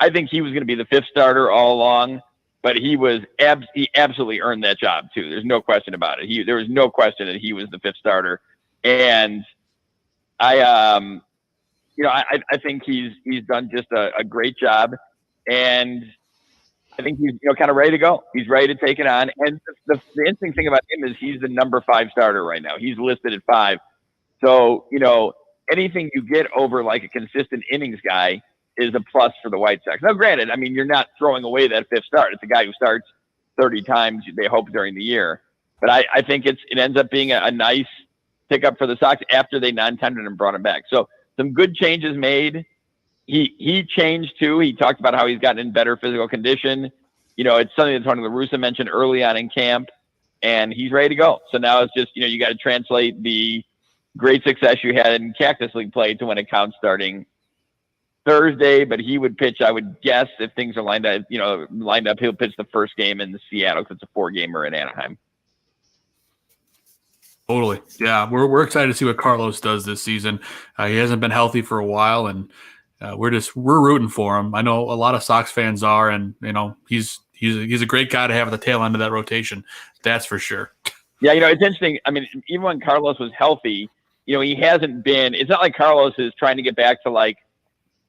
I think he was going to be the 5th starter all along, but he absolutely earned that job too. There's no question about it. There was no question that he was the 5th starter. And I think he's done just a great job. And I think he's, kind of ready to go. He's ready to take it on. And the interesting thing about him is he's the number 5 starter right now. He's listed at 5. So, anything you get over like a consistent innings guy is a plus for the White Sox. Now, granted, I mean, you're not throwing away that 5th start. It's a guy who starts 30 times, they hope, during the year. But I think it ends up being a nice pickup for the Sox after they non-tendered and brought him back. So some good changes made. He changed too. He talked about how he's gotten in better physical condition. It's something that Tony La Russa mentioned early on in camp, and he's ready to go. So now it's just, you got to translate the great success you had in Cactus League play to when it counts starting Thursday. But he would pitch, I would guess, if things are lined up, he'll pitch the first game in Seattle because it's a 4-gamer in Anaheim. Totally. Yeah. We're excited to see what Carlos does this season. He hasn't been healthy for a while, and we're rooting for him. I know a lot of Sox fans are, and he's a great guy to have at the tail end of that rotation. That's for sure. Yeah, it's interesting. I mean, even when Carlos was healthy, he hasn't been. It's not like Carlos is trying to get back to, like,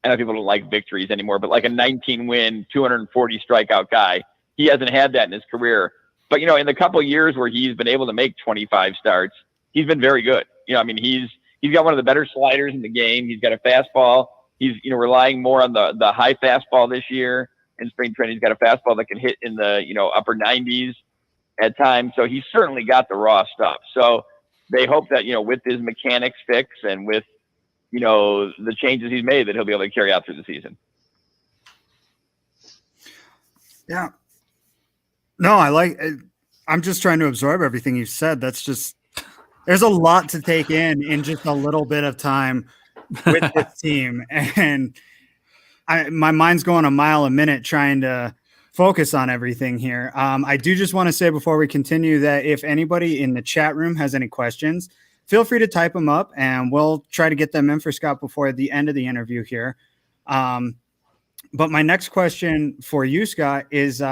I know people don't like victories anymore, but like a 19-win, 240 strikeout guy. He hasn't had that in his career. But in the couple of years where he's been able to make 25 starts, he's been very good. He's got one of the better sliders in the game. He's got a fastball. He's, relying more on the high fastball this year. In spring training, he's got a fastball that can hit in the, upper 90s at times. So he's certainly got the raw stuff. So they hope that, with his mechanics fix and with, the changes he's made, that he'll be able to carry out through the season. Yeah. No, I'm just trying to absorb everything you've said. There's a lot to take in just a little bit of time with this team. And my mind's going a mile a minute trying to focus on everything here. I do just want to say before we continue that if anybody in the chat room has any questions, feel free to type them up and we'll try to get them in for Scott before the end of the interview here. But my next question for you, Scott, is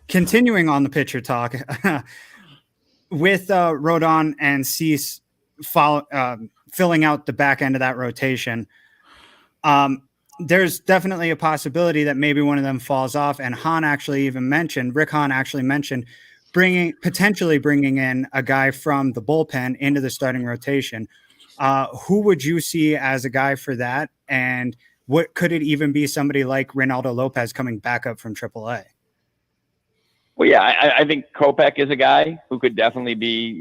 continuing on the pitcher talk with Rodon and Cease filling out the back end of that rotation. There's definitely a possibility that maybe one of them falls off. And Rick Hahn actually mentioned potentially bringing in a guy from the bullpen into the starting rotation. Who would you see as a guy for that? And what could it even be somebody like Reynaldo Lopez coming back up from AAA? Well, yeah, I think Kopech is a guy who could definitely be,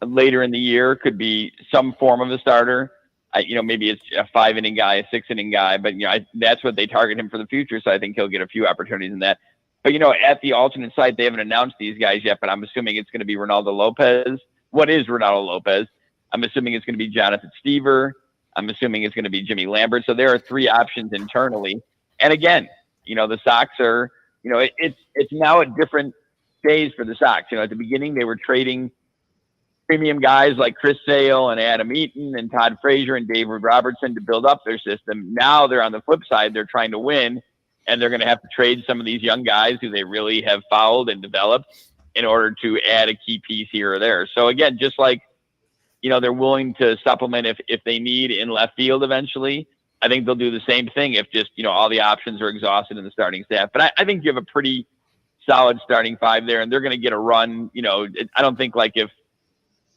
later in the year, could be some form of a starter. Maybe it's a 5-inning guy, a 6-inning guy, but, that's what they target him for the future. So I think he'll get a few opportunities in that. But, at the alternate site, they haven't announced these guys yet, but I'm assuming it's going to be Reynaldo Lopez. What is Reynaldo Lopez? I'm assuming it's going to be Jonathan Stever. I'm assuming it's going to be Jimmy Lambert. So there are 3 options internally. And again, the Sox are, it's now a different phase for the Sox. At the beginning, they were trading premium guys like Chris Sale and Adam Eaton and Todd Frazier and David Robertson to build up their system. Now they're on the flip side. They're trying to win, and they're going to have to trade some of these young guys who they really have fouled and developed in order to add a key piece here or there. So again, just like, they're willing to supplement if they need in left field eventually, I think they'll do the same thing if just, all the options are exhausted in the starting staff. But I think you have a pretty solid starting 5 there, and they're going to get a run. I don't think like if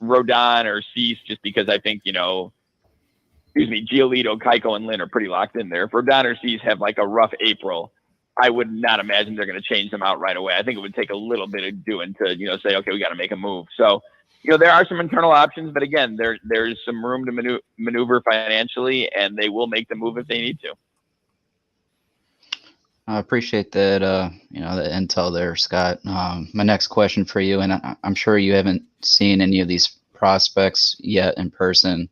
Rodon or Cease, just because I think, Giolito, Keiko, and Lynn are pretty locked in there. If Rodon or Cease have like a rough April, I would not imagine they're going to change them out right away. I think it would take a little bit of doing to, say, okay, we got to make a move. So, there are some internal options, but again, there's some room to maneuver financially, and they will make the move if they need to. I appreciate that, the intel there, Scott. My next question for you, and I'm sure you haven't seen any of these prospects yet in person,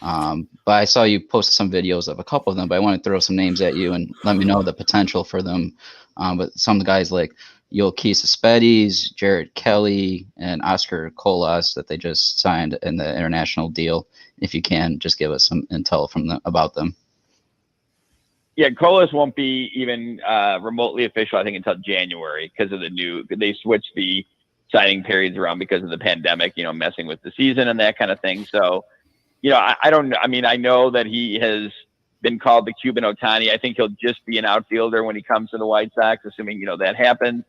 but I saw you post some videos of a couple of them, but I want to throw some names at you and let me know the potential for them. But some guys like Yoelqui Cespedes, Jared Kelly, and Oscar Colas that they just signed in the international deal. If you can, just give us some intel about them. Yeah, I think, Oscar Colas is a guy who, I think, is going to be a really good fit for the Sox. I think he's, he's got one of the better Yeah, Colas won't be even remotely official, I think, until January because of they switched the signing periods around because of the pandemic, messing with the season and that kind of thing. So, I know that he has been called the Cuban Ohtani. I think he'll just be an outfielder when he comes to the White Sox, assuming, that happens.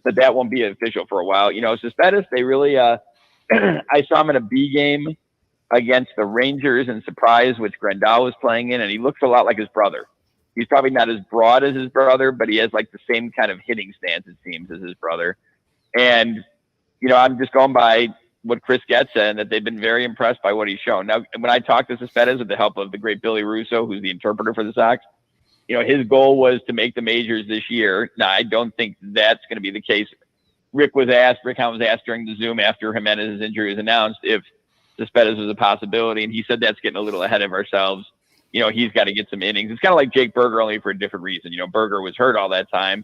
But that won't be official for a while. Cespedes, they really, I saw him in a B game against the Rangers in Surprise, which Grandal was playing in, and he looks a lot like his brother. He's probably not as broad as his brother, but he has like the same kind of hitting stance, it seems, as his brother. And, I'm just going by what Chris Getz said, and that they've been very impressed by what he's shown. Now, when I talked to Cespedes with the help of the great Billy Russo, who's the interpreter for the Sox, his goal was to make the majors this year. Now, I don't think that's going to be the case. Rick Hound was asked during the Zoom after Jimenez's injury was announced if Cespedes was a possibility, and he said that's getting a little ahead of ourselves. He's got to get some innings. It's kind of like Jake Berger, only for a different reason. Berger was hurt all that time.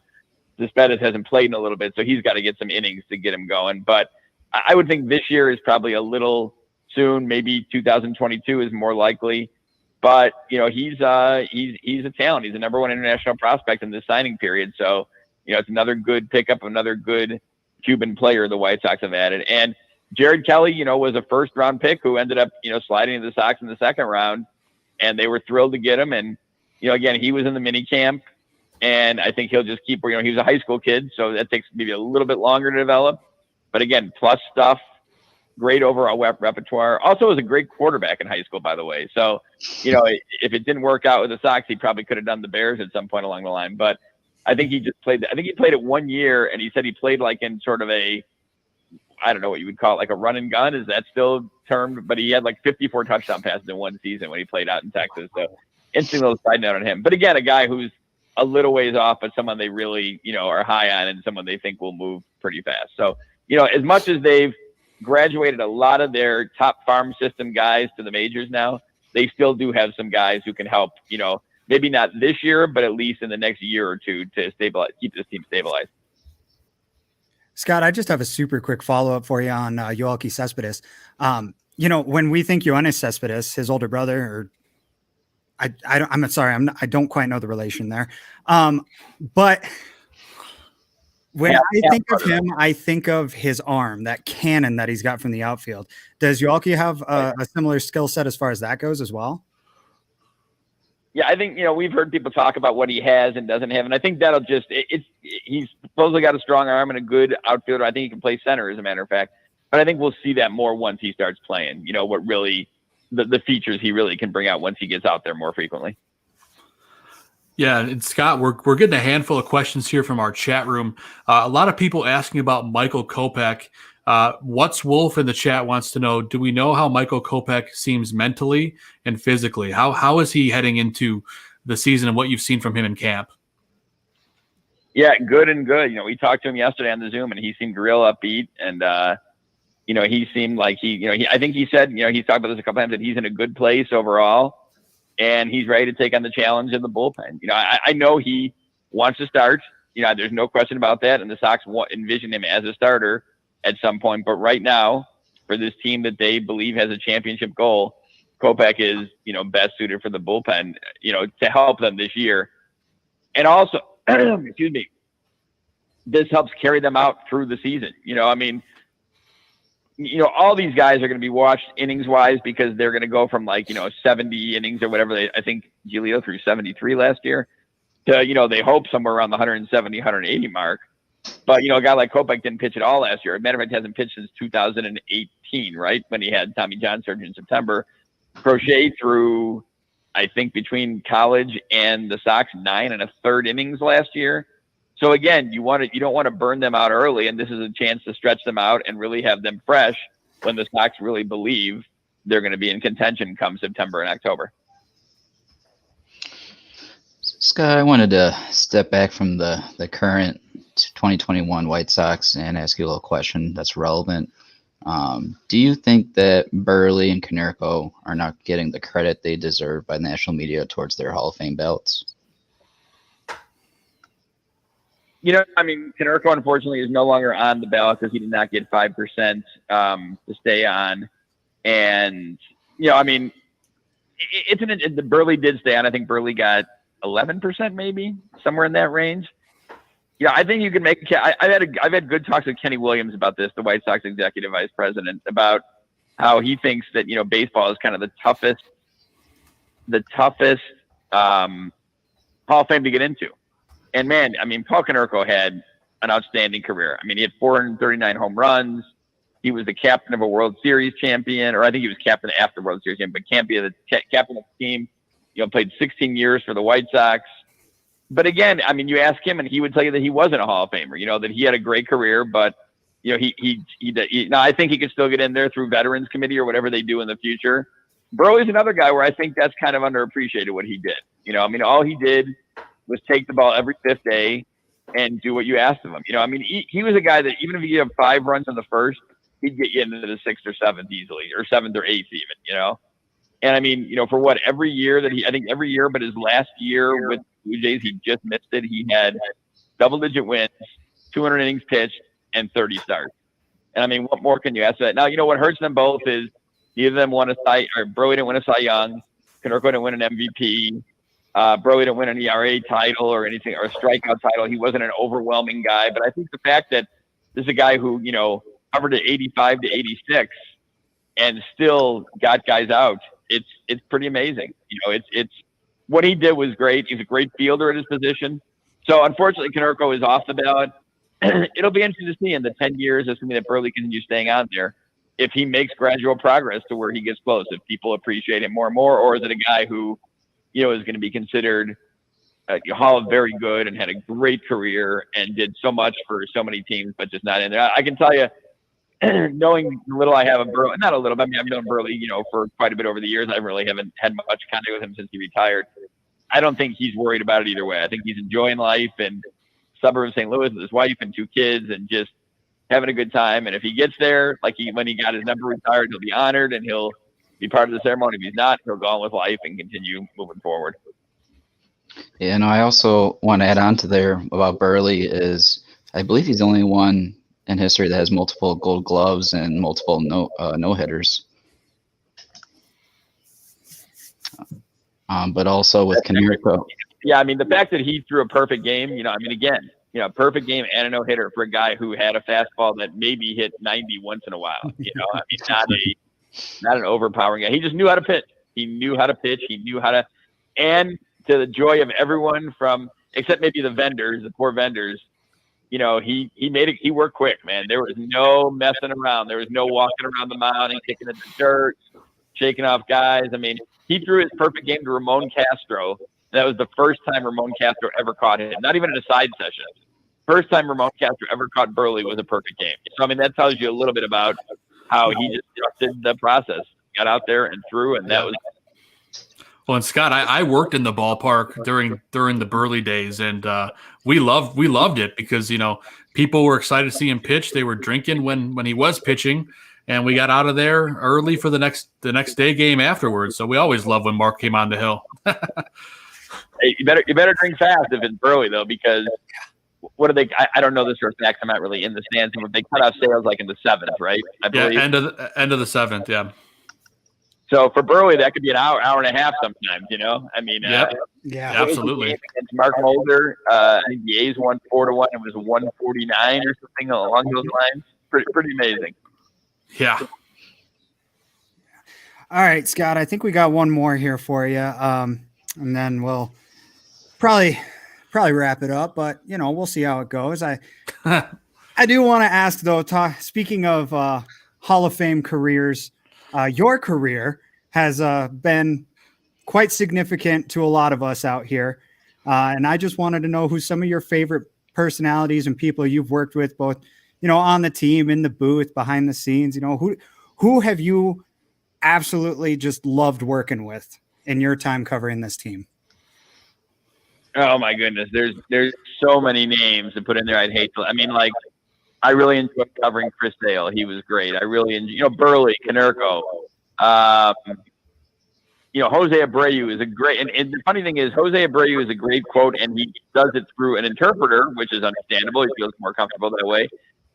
Cespedes hasn't played in a little bit, so he's got to get some innings to get him going. But I would think this year is probably a little soon. Maybe 2022 is more likely. But he's a talent. He's a number one international prospect in this signing period. So it's another good pickup, another good Cuban player the White Sox have added. And Jared Kelly, was a first round pick who ended up sliding to the Sox in the second round. And they were thrilled to get him. And, again, he was in the mini camp. And I think he'll just keep, he was a high school kid. So that takes maybe a little bit longer to develop. But, again, plus stuff, great overall repertoire. Also was a great quarterback in high school, by the way. So, if it didn't work out with the Sox, he probably could have done the Bears at some point along the line. But I think he played it 1 year. And he said he played like in sort of I don't know what you would call it, like a run and gun. Is that still termed? But he had like 54 touchdown passes in one season when he played out in Texas. So interesting little side note on him. But again, a guy who's a little ways off, but someone they really, are high on and someone they think will move pretty fast. So, as much as they've graduated a lot of their top farm system guys to the majors now, they still do have some guys who can help, maybe not this year, but at least in the next year or two to keep this team stabilized. Scott, I just have a super quick follow-up for you on Yoelqui Cespedes. When we think Yoenis Cespedes, his older brother, or I don't quite know the relation there. But when I think of him, I think of his arm, that cannon that he's got from the outfield. Does Yoelqui have a similar skill set as far as that goes as well? Yeah, I think, we've heard people talk about what he has and doesn't have. And I think that'll he's supposedly got a strong arm and a good outfielder. I think he can play center, as a matter of fact. But I think we'll see that more once he starts playing, what really the features he really can bring out once he gets out there more frequently. Yeah, and Scott, we're getting a handful of questions here from our chat room. A lot of people asking about Michael Kopech. What's Wolf in the chat wants to know, do we know how Michael Kopech seems mentally and physically? How is he heading into the season and what you've seen from him in camp? Yeah, good. We talked to him yesterday on the Zoom and he seemed real upbeat and, he seemed like I think he said, he's talked about this a couple times, that he's in a good place overall and he's ready to take on the challenge in the bullpen. I know he wants to start, there's no question about that. And the Sox envision him as a starter at some point. But right now, for this team that they believe has a championship goal, Kopech is, best suited for the bullpen, to help them this year. And also, excuse me, this helps carry them out through the season. All these guys are going to be watched innings wise because they're going to go from 70 innings or whatever. I think Giolito threw 73 last year to, they hope somewhere around the 170, 180 mark. But, a guy like Kopech didn't pitch at all last year. As a matter of fact, hasn't pitched since 2018, right? When he had Tommy John surgery in September. Crochet threw, I think, between college and the Sox 9 1/3 innings last year. So again, you don't want to burn them out early, and this is a chance to stretch them out and really have them fresh when the Sox really believe they're going to be in contention come September and October. Scott, I wanted to step back from the current 2021 White Sox and ask you a little question that's relevant. Do you think that Burley and Konerko are not getting the credit they deserve by national media towards their Hall of Fame ballots? Konerko, unfortunately, is no longer on the ballot because he did not get 5% to stay on. And, Burley did stay on. I think Burley got 11%, maybe somewhere in that range. Yeah, I think you can make. I've had good talks with Kenny Williams about this, the White Sox executive vice president, about how he thinks that baseball is kind of the toughest Hall of Fame to get into. And man, I mean, Paul Konerko had an outstanding career. I mean, he had 439 home runs. He was the captain of a World Series champion, or I think he was captain after World Series champion, but captain of the team. Played 16 years for the White Sox. But again, I mean, you ask him, and he would tell you that he wasn't a Hall of Famer. That he had a great career, but now I think he could still get in there through Veterans Committee or whatever they do in the future. Burley's another guy where I think that's kind of underappreciated what he did. I mean, all he did was take the ball every fifth day and do what you asked of him. I mean, he was a guy that even if you have 5 runs in the first, he'd get you into the 6th or 7th easily, or 7th or 8th even. And I mean, for what, every year, but his last year with Blue Jays, he just missed it. He had double-digit wins, 200 innings pitched, and 30 starts. And I mean, what more can you ask for that? Now, what hurts them both is neither of them won Burley didn't win a Cy Young, Konerko didn't win an MVP, Burley didn't win an ERA title or anything, or a strikeout title. He wasn't an overwhelming guy, but I think the fact that this is a guy who, covered at 85 to 86 and still got guys out, it's pretty amazing. It's what he did was great. He's a great fielder at his position. So unfortunately, Konerko is off the ballot. It'll be interesting to see in the 10 years, assuming that Burley continues staying out there, if he makes gradual progress to where he gets close, if people appreciate him more and more, or is it a guy who, is going to be considered Hall of very good and had a great career and did so much for so many teams, but just not in there. I can tell you, knowing the little I have of Burley, not a little, but I mean, I've known Burley, for quite a bit over the years. I really haven't had much contact with him since he retired. I don't think he's worried about it either way. I think he's enjoying life in suburb of St. Louis with his wife and 2 kids and just having a good time. And if he gets there, like when he got his number retired, he'll be honored and he'll be part of the ceremony. If he's not, he'll go on with life and continue moving forward. Yeah, no, I also want to add on to there about Burley is I believe he's the only one in history that has multiple Gold Gloves and multiple no hitters. But also with Konerko. Yeah, I mean, the fact that he threw a perfect game, perfect game and a no hitter for a guy who had a fastball that maybe hit 90 once in a while. I mean, not an overpowering guy. He just knew how to pitch. He knew how to pitch. He knew how to, and to the joy of everyone except maybe the vendors, the poor vendors. He made it. He worked quick, man. There was no messing around. There was no walking around the mound and kicking at the dirt, shaking off guys. I mean, he threw his perfect game to Ramon Castro. That was the first time Ramon Castro ever caught him. Not even in a side session. First time Ramon Castro ever caught Burley was a perfect game. So I mean, that tells you a little bit about how he just trusted the process, got out there and threw, and that was. Well, and Scott, I worked in the ballpark during the Burley days, and we loved it because people were excited to see him pitch. They were drinking when he was pitching, and we got out of there early for the next day game afterwards. So we always loved when Mark came on the hill. Hey, you better drink fast if it's Burley though, because what do they? I don't know this for a fact. I'm not really in the stands, but they cut off sales like in the 7th, right? I believe. Yeah, end of the 7th, yeah. So for Burley, that could be an hour and a half sometimes, I mean, yeah, absolutely. Against Mark Mulder, I think the A's won 4-1. It was 149 or something along those lines. Pretty amazing. Yeah. All right, Scott, I think we got one more here for you. And then we'll probably wrap it up, but we'll see how it goes. I do want to ask though, speaking of Hall of Fame careers, your career has been quite significant to a lot of us out here. And I just wanted to know who some of your favorite personalities and people you've worked with, both, on the team, in the booth, behind the scenes, who have you absolutely just loved working with in your time covering this team? Oh my goodness. There's so many names to put in there. I'd hate to, I mean, like, I really enjoyed covering Chris Sale. He was great. I really enjoyed, Burley, Konerko, Jose Abreu is a great, and the funny thing is Jose Abreu is a great quote, and he does it through an interpreter, which is understandable. He feels more comfortable that way,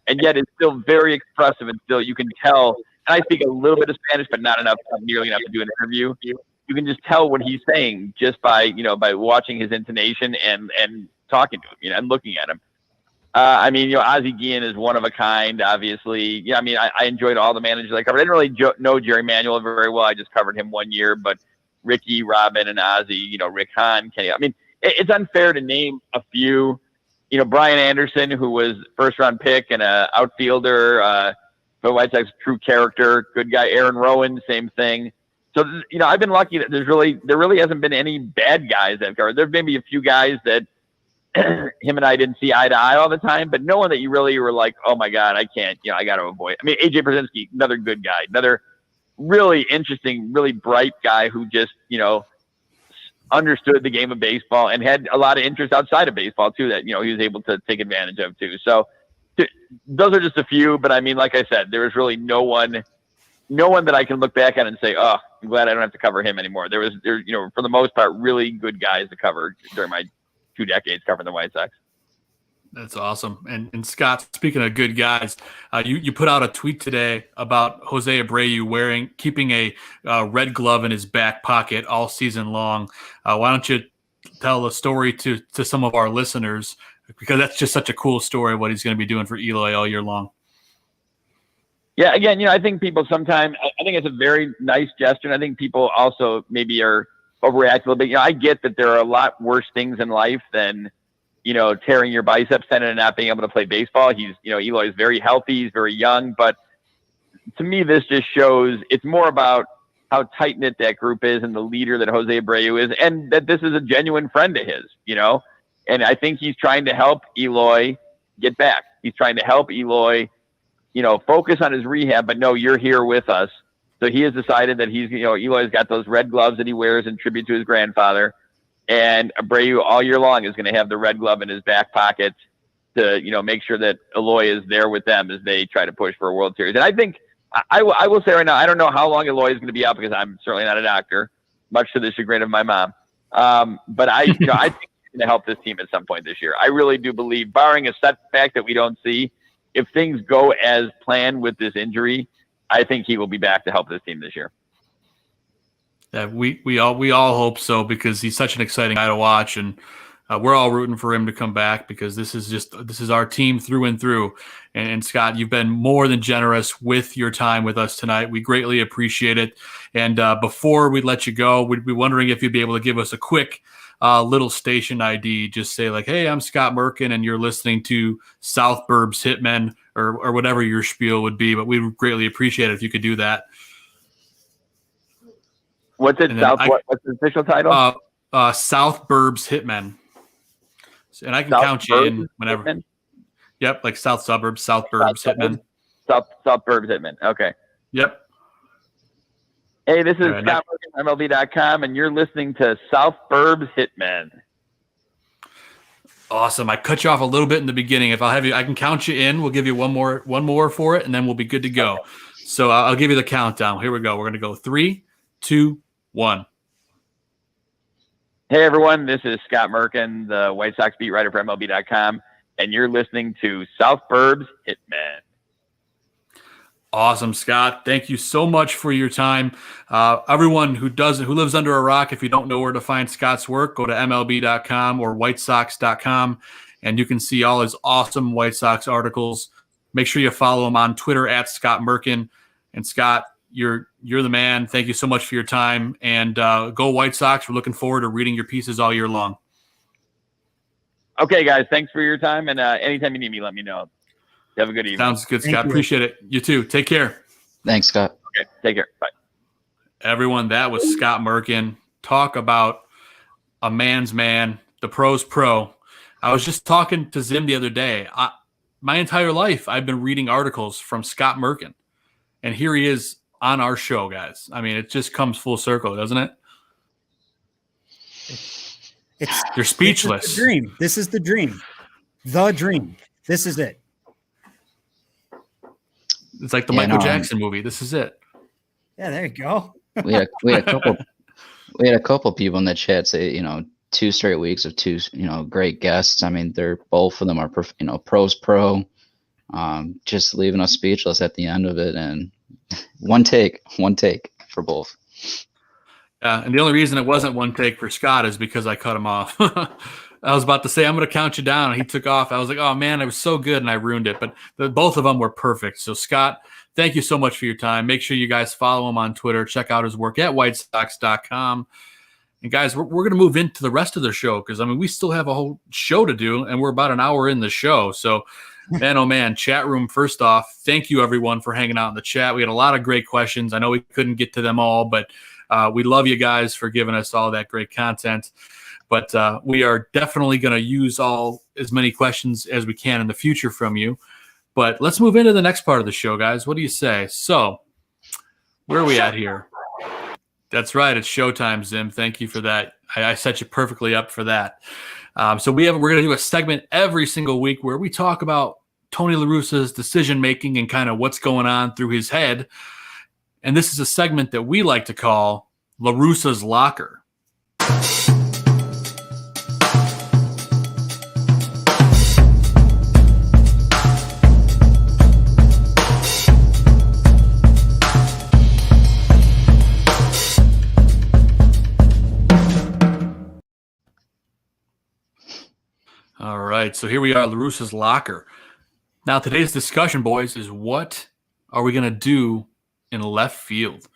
and yet it's still very expressive, and still you can tell. And I speak a little bit of Spanish, but not enough, nearly enough to do an interview. you can just tell what he's saying just by watching his intonation and talking to him, and looking at him. Ozzie Guillen is one of a kind, obviously. Yeah, I enjoyed all the managers I covered. I didn't really know Jerry Manuel very well. I just covered him 1 year, but Ricky, Robin, and Ozzie, Rick Hahn, Kenny. It's unfair to name a few. Brian Anderson, who was first-round pick and an outfielder, for the White Sox, true character, good guy. Aaron Rowan, same thing. So, I've been lucky that there really hasn't been any bad guys I've covered. There may be a few guys that him and I didn't see eye to eye all the time, but no one that you really were like, oh my God, I can't, I got to avoid. AJ Brzezinski, another good guy, another really interesting, really bright guy who just, understood the game of baseball and had a lot of interest outside of baseball too, that, he was able to take advantage of too. So those are just a few, but like I said, there was really no one that I can look back at and say, oh, I'm glad I don't have to cover him anymore. There, for the most part, really good guys to cover during my 2 decades covering the White Sox. That's awesome. And Scott, speaking of good guys, you put out a tweet today about Jose Abreu keeping a red glove in his back pocket all season long. Why don't you tell a story to some of our listeners, because that's just such a cool story of what he's going to be doing for Eloy all year long. Yeah, again, I think people sometimes, I think it's a very nice gesture, and I think people also maybe are overreact a little bit. I get that there are a lot worse things in life than, tearing your biceps tendon and not being able to play baseball. He's, Eloy is very healthy. He's very young, but to me, this just shows it's more about how tight knit that group is and the leader that Jose Abreu is, and that this is a genuine friend of his, and I think he's trying to help Eloy get back. He's trying to help Eloy, focus on his rehab, but no, you're here with us. So he has decided that he's, Eloy's got those red gloves that he wears in tribute to his grandfather. And Abreu all year long is going to have the red glove in his back pocket to, make sure that Eloy is there with them as they try to push for a World Series. And I think, I will say right now, I don't know how long Eloy is going to be out, because I'm certainly not a doctor, much to the chagrin of my mom. But I think he's going to help this team at some point this year. I really do believe, barring a setback that we don't see, if things go as planned with this injury, I think he will be back to help this team this year. Yeah, we all hope so, because he's such an exciting guy to watch, and we're all rooting for him to come back, because this is our team through and through. And Scott, you've been more than generous with your time with us tonight. We greatly appreciate it. And before we let you go, we'd be wondering if you'd be able to give us a quick little station ID. Just say like, hey, I'm Scott Merkin, and you're listening to South Burbs Hitmen, or whatever your spiel would be. But we would greatly appreciate it if you could do that. What's it? What's the official title? South Burbs Hitmen. And I can count you in whenever. Hitmen? Yep, like South Suburbs, South Burbs Hitmen. South Burbs Hitmen. Okay. Yep. Hey, this is Scott Merkin, MLB.com, and you're listening to South Burbs Hitmen. Awesome. I cut you off a little bit in the beginning. If I'll have you, I can count you in. We'll give you one more for it, and then we'll be good to go. Okay. So I'll give you the countdown. Here we go. We're going to go 3, 2, 1. Hey, everyone. This is Scott Merkin, the White Sox beat writer for MLB.com, and you're listening to South Burbs Hitmen. Awesome, Scott. Thank you so much for your time. Everyone who lives under a rock, if you don't know where to find Scott's work, go to MLB.com or WhiteSox.com, and you can see all his awesome White Sox articles. Make sure you follow him on Twitter at Scott Merkin. And Scott, you're the man. Thank you so much for your time. And go White Sox. We're looking forward to reading your pieces all year long. Okay, guys. Thanks for your time. And anytime you need me, let me know. Have a good evening. Sounds good, Scott. Appreciate it. You too. Take care. Thanks, Scott. Okay, take care. Bye. Everyone, that was Scott Merkin. Talk about a man's man, the pro's pro. I was just talking to Zim the other day. My entire life, I've been reading articles from Scott Merkin. And here he is on our show, guys. I mean, it just comes full circle, doesn't it? You're speechless. This is the dream. The dream. This is it. It's like the Michael Jackson movie. This is it. Yeah, there you go. we had a couple people in the chat say, 2 straight weeks of 2, great guests. I mean, they're both of them are, pros pro. Just leaving us speechless at the end of it, and one take for both. And the only reason it wasn't one take for Scott is because I cut him off. I was about to say, I'm going to count you down, and he took off. I was like, oh, man, it was so good, and I ruined it. But both of them were perfect. So, Scott, thank you so much for your time. Make sure you guys follow him on Twitter. Check out his work at whitesox.com. And, guys, we're going to move into the rest of the show because, I mean, we still have a whole show to do, and we're about an hour in the show. So, man, oh, man, chat room, first off, thank you, everyone, for hanging out in the chat. We had a lot of great questions. I know we couldn't get to them all, but we love you guys for giving us all that great content. But we are definitely going to use as many questions as we can in the future from you. But let's move into the next part of the show, guys. What do you say? So, where are we at here? That's right. It's showtime, Zim. Thank you for that. I set you perfectly up for that. So we're going to do a segment every single week where we talk about Tony La Russa's decision making and kind of what's going on through his head. And this is a segment that we like to call La Russa's Locker. All right, so here we are, La Russa's Locker. Now, today's discussion, boys, is what are we going to do in left field?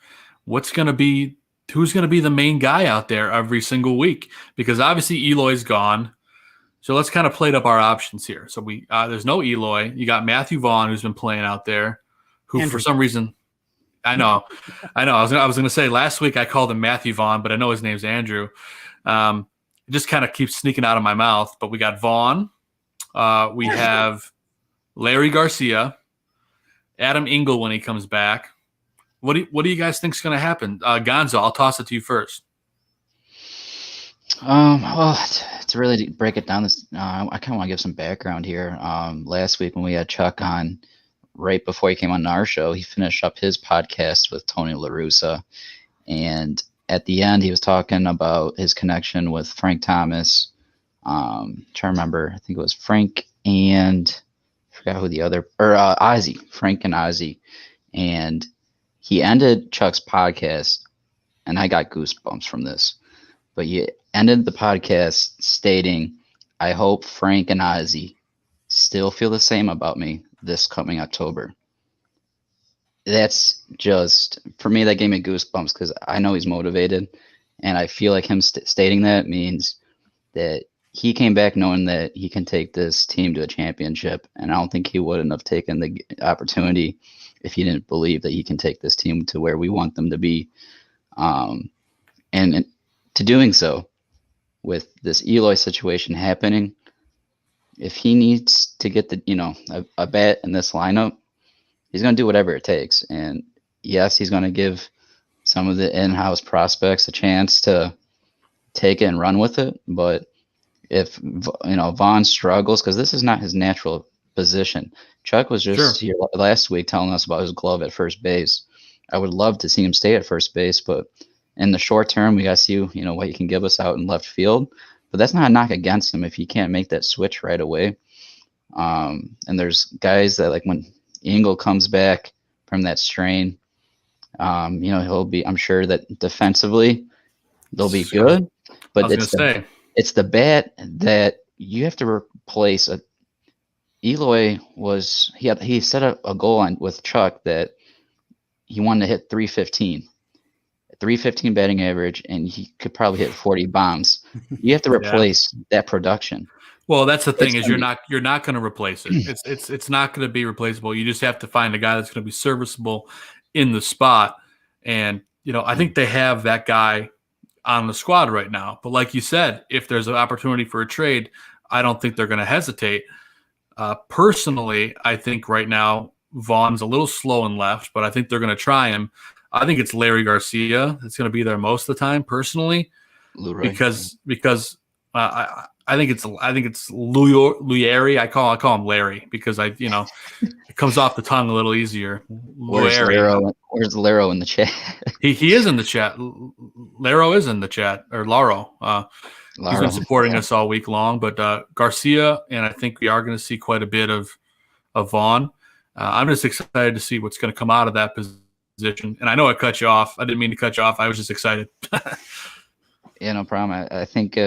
Who's going to be the main guy out there every single week? Because obviously Eloy's gone. So let's kind of plate up our options here. So there's no Eloy. You got Matthew Vaughn, who's been playing out there, who for some reason I know. I was going to say last week I called him Matthew Vaughn, but I know his name's Andrew. It just kind of keeps sneaking out of my mouth. But we got Vaughn. We have Larry Garcia, Adam Engel when he comes back. What do you guys think is going to happen? Gonzo, I'll toss it to you first. Well, to really break it down, I kind of want to give some background here. Last week when we had Chuck on, right before he came on our show, he finished up his podcast with Tony La Russa, and at the end he was talking about his connection with Frank Thomas. Trying to remember, I think it was Frank and I forgot who the other, or Ozzy, Frank and Ozzy, and he ended Chuck's podcast, and I got goosebumps from this. But he ended the podcast stating, I hope Frank and Ozzy still feel the same about me this coming October. That's just, for me, that gave me goosebumps because I know he's motivated. And I feel like him stating that means that he came back knowing that he can take this team to a championship. And I don't think he wouldn't have taken the opportunity if he didn't believe that he can take this team to where we want them to be. And to doing so, with this Eloy situation happening, if he needs to get a bat in this lineup, he's going to do whatever it takes. And yes, he's going to give some of the in-house prospects a chance to take it and run with it. But if Vaughn struggles, because this is not his natural position. Chuck was just here last week telling us about his glove at first base. I would love to see him stay at first base, but in the short term, we got to see what he can give us out in left field. But that's not a knock against him if he can't make that switch right away. And there's guys that, like, when Engel comes back from that strain, he'll be, I'm sure that defensively they'll be good. But it's the bat that you have to replace. Eloy he set up a goal with Chuck that he wanted to hit 315 batting average, and he could probably hit 40 bombs. You have to replace that production. Well, that's the thing, is you're not going to replace it. It's not going to be replaceable. You just have to find a guy that's going to be serviceable in the spot. And I think they have that guy on the squad right now. But like you said, if there's an opportunity for a trade, I don't think they're going to hesitate. Personally, I think right now Vaughn's a little slow in left, but I think they're going to try him. I think it's Larry Garcia that's going to be there most of the time, personally, because I think it's Luyeri. I call him Larry because it comes off the tongue a little easier. Where's Laro in the chat? he is in the chat. Laro is in the chat, or Laro. He's been supporting us all week long. But Garcia, and I think we are going to see quite a bit of Vaughn. I'm just excited to see what's going to come out of that position. position. And I know I cut you off. I didn't mean to cut you off. I was just excited. Yeah, no problem. I think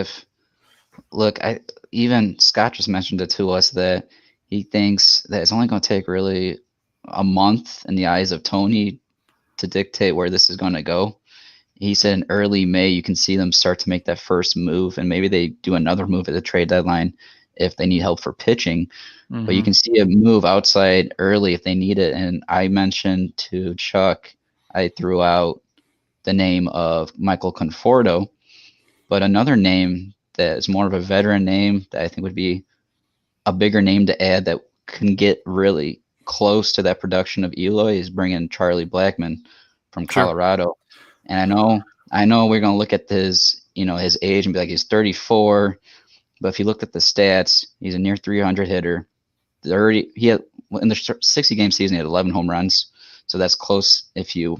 even Scott just mentioned it to us that he thinks that it's only going to take really a month in the eyes of Tony to dictate where this is going to go. He said in early May, you can see them start to make that first move, and maybe they do another move at the trade deadline if they need help for pitching. Mm-hmm. But you can see a move outside early if they need it. And I mentioned to Chuck, I threw out the name of Michael Conforto, but another name that is more of a veteran name that I think would be a bigger name to add that can get really close to that production of Eloy is bringing Charlie Blackmon from Colorado. Sure. And I know we're going to look at his age and be like, he's 34, but if you looked at the stats, he's a near 300 hitter. He had in the 60 game season, he had 11 home runs. So that's close. If you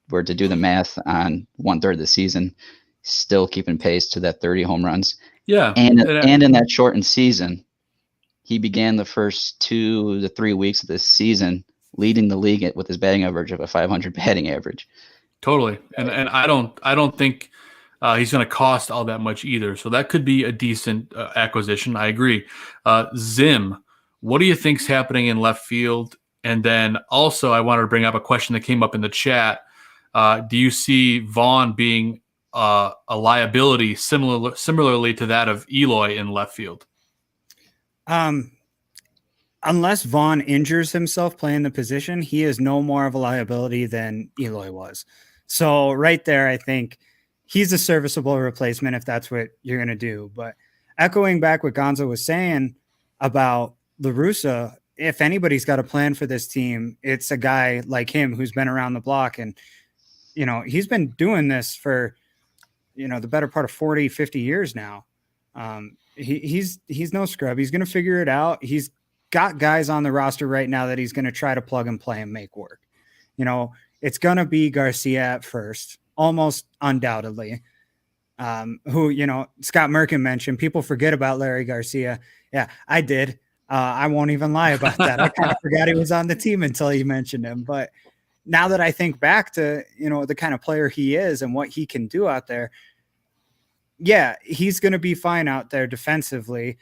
were to do the math on 1/3 of the season, still keeping pace to that 30 home runs. Yeah. And in that shortened season, he began the first 2 to 3 weeks of this season leading the league with his batting average of a 500 batting average. Totally. And I don't think he's going to cost all that much either. So that could be a decent acquisition. I agree. Zim, what do you think's happening in left field? And then also I wanted to bring up a question that came up in the chat. Do you see Vaughn being a liability similarly to that of Eloy in left field? Unless Vaughn injures himself playing the position, he is no more of a liability than Eloy was. So right there, I think he's a serviceable replacement if that's what you're going to do. But echoing back what Gonzo was saying about La Russa, if anybody's got a plan for this team, it's a guy like him who's been around the block. And, he's been doing this for, the better part of 40, 50 years now. He's no scrub. He's going to figure it out. He's got guys on the roster right now that he's going to try to plug and play and make work. It's going to be Garcia at first, almost undoubtedly, who, Scott Merkin mentioned. People forget about Larry Garcia. Yeah, I did. I won't even lie about that. I kind of forgot he was on the team until you mentioned him. But now that I think back to, the kind of player he is and what he can do out there, yeah, he's going to be fine out there defensively.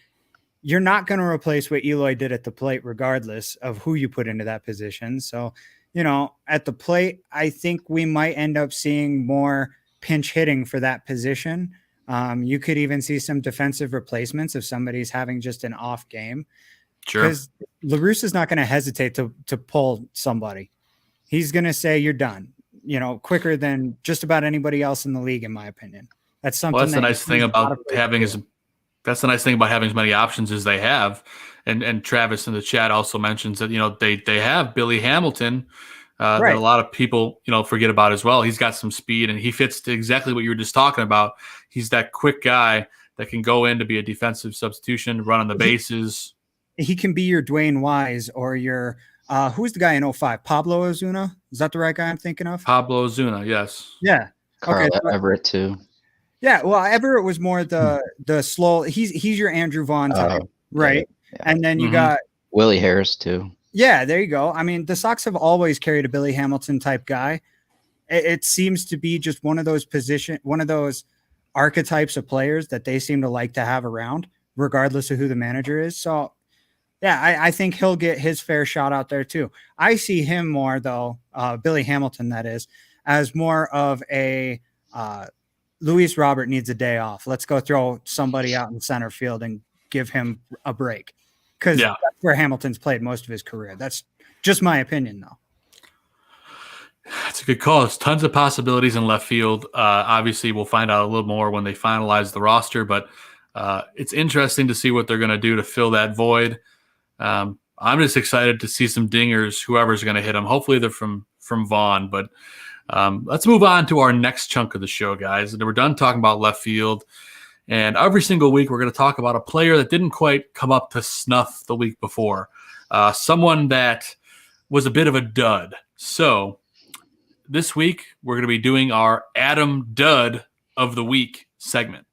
You're not going to replace what Eloy did at the plate, regardless of who you put into that position. So, at the plate, I think we might end up seeing more pinch hitting for that position. You could even see some defensive replacements if somebody's having just an off game. Sure. Because La Russa's not going to hesitate to pull somebody. He's going to say you're done, quicker than just about anybody else in the league, in my opinion. That's something. Well, that's the nice thing about having that's the nice thing about having as many options as they have. And Travis in the chat also mentions that, they have Billy Hamilton that a lot of people, forget about as well. He's got some speed and he fits to exactly what you were just talking about. He's that quick guy that can go in to be a defensive substitution, run on the bases. He can be your Dwayne Wise or your who's the guy in 05? Pablo Ozuna? Is that the right guy I'm thinking of? Pablo Ozuna, yes. Yeah. Carl Everett too. Yeah, well, Everett was more the slow. He's your Andrew Vaughn type, right? Yeah. And then you got Willie Harris too. Yeah, there you go. I mean, the Sox have always carried a Billy Hamilton type guy. It seems to be just one of those archetypes of players that they seem to like to have around, regardless of who the manager is. So, yeah, I think he'll get his fair shot out there too. I see him more though, Billy Hamilton, that is, as more of a Luis Robert needs a day off. Let's go throw somebody out in center field and give him a break. Because that's where Hamilton's played most of his career. That's just my opinion, though. That's a good call. There's tons of possibilities in left field. Obviously, we'll find out a little more when they finalize the roster, but it's interesting to see what they're going to do to fill that void. I'm just excited to see some dingers, whoever's going to hit them. Hopefully they're from Vaughn, but let's move on to our next chunk of the show, guys. We're done talking about left field. And every single week, we're going to talk about a player that didn't quite come up to snuff the week before. Someone that was a bit of a dud. So this week, we're going to be doing our Adam Dud of the Week segment.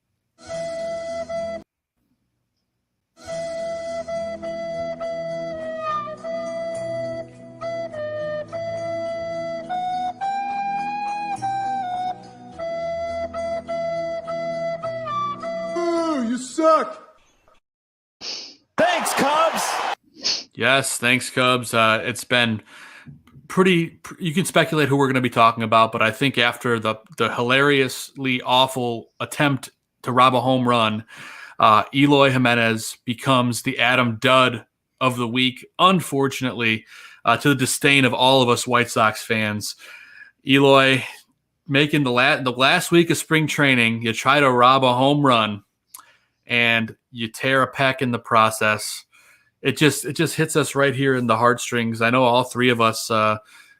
suck. Thanks, Cubs. Yes, thanks, Cubs. It's been pretty. You can speculate who we're going to be talking about, but I think after the hilariously awful attempt to rob a home run, Eloy Jimenez becomes the Adam Dud of the week. Unfortunately, to the disdain of all of us White Sox fans, Eloy making the last week of spring training, you try to rob a home run, and you tear a pec in the process. It just hits us right here in the heartstrings. I know all three of us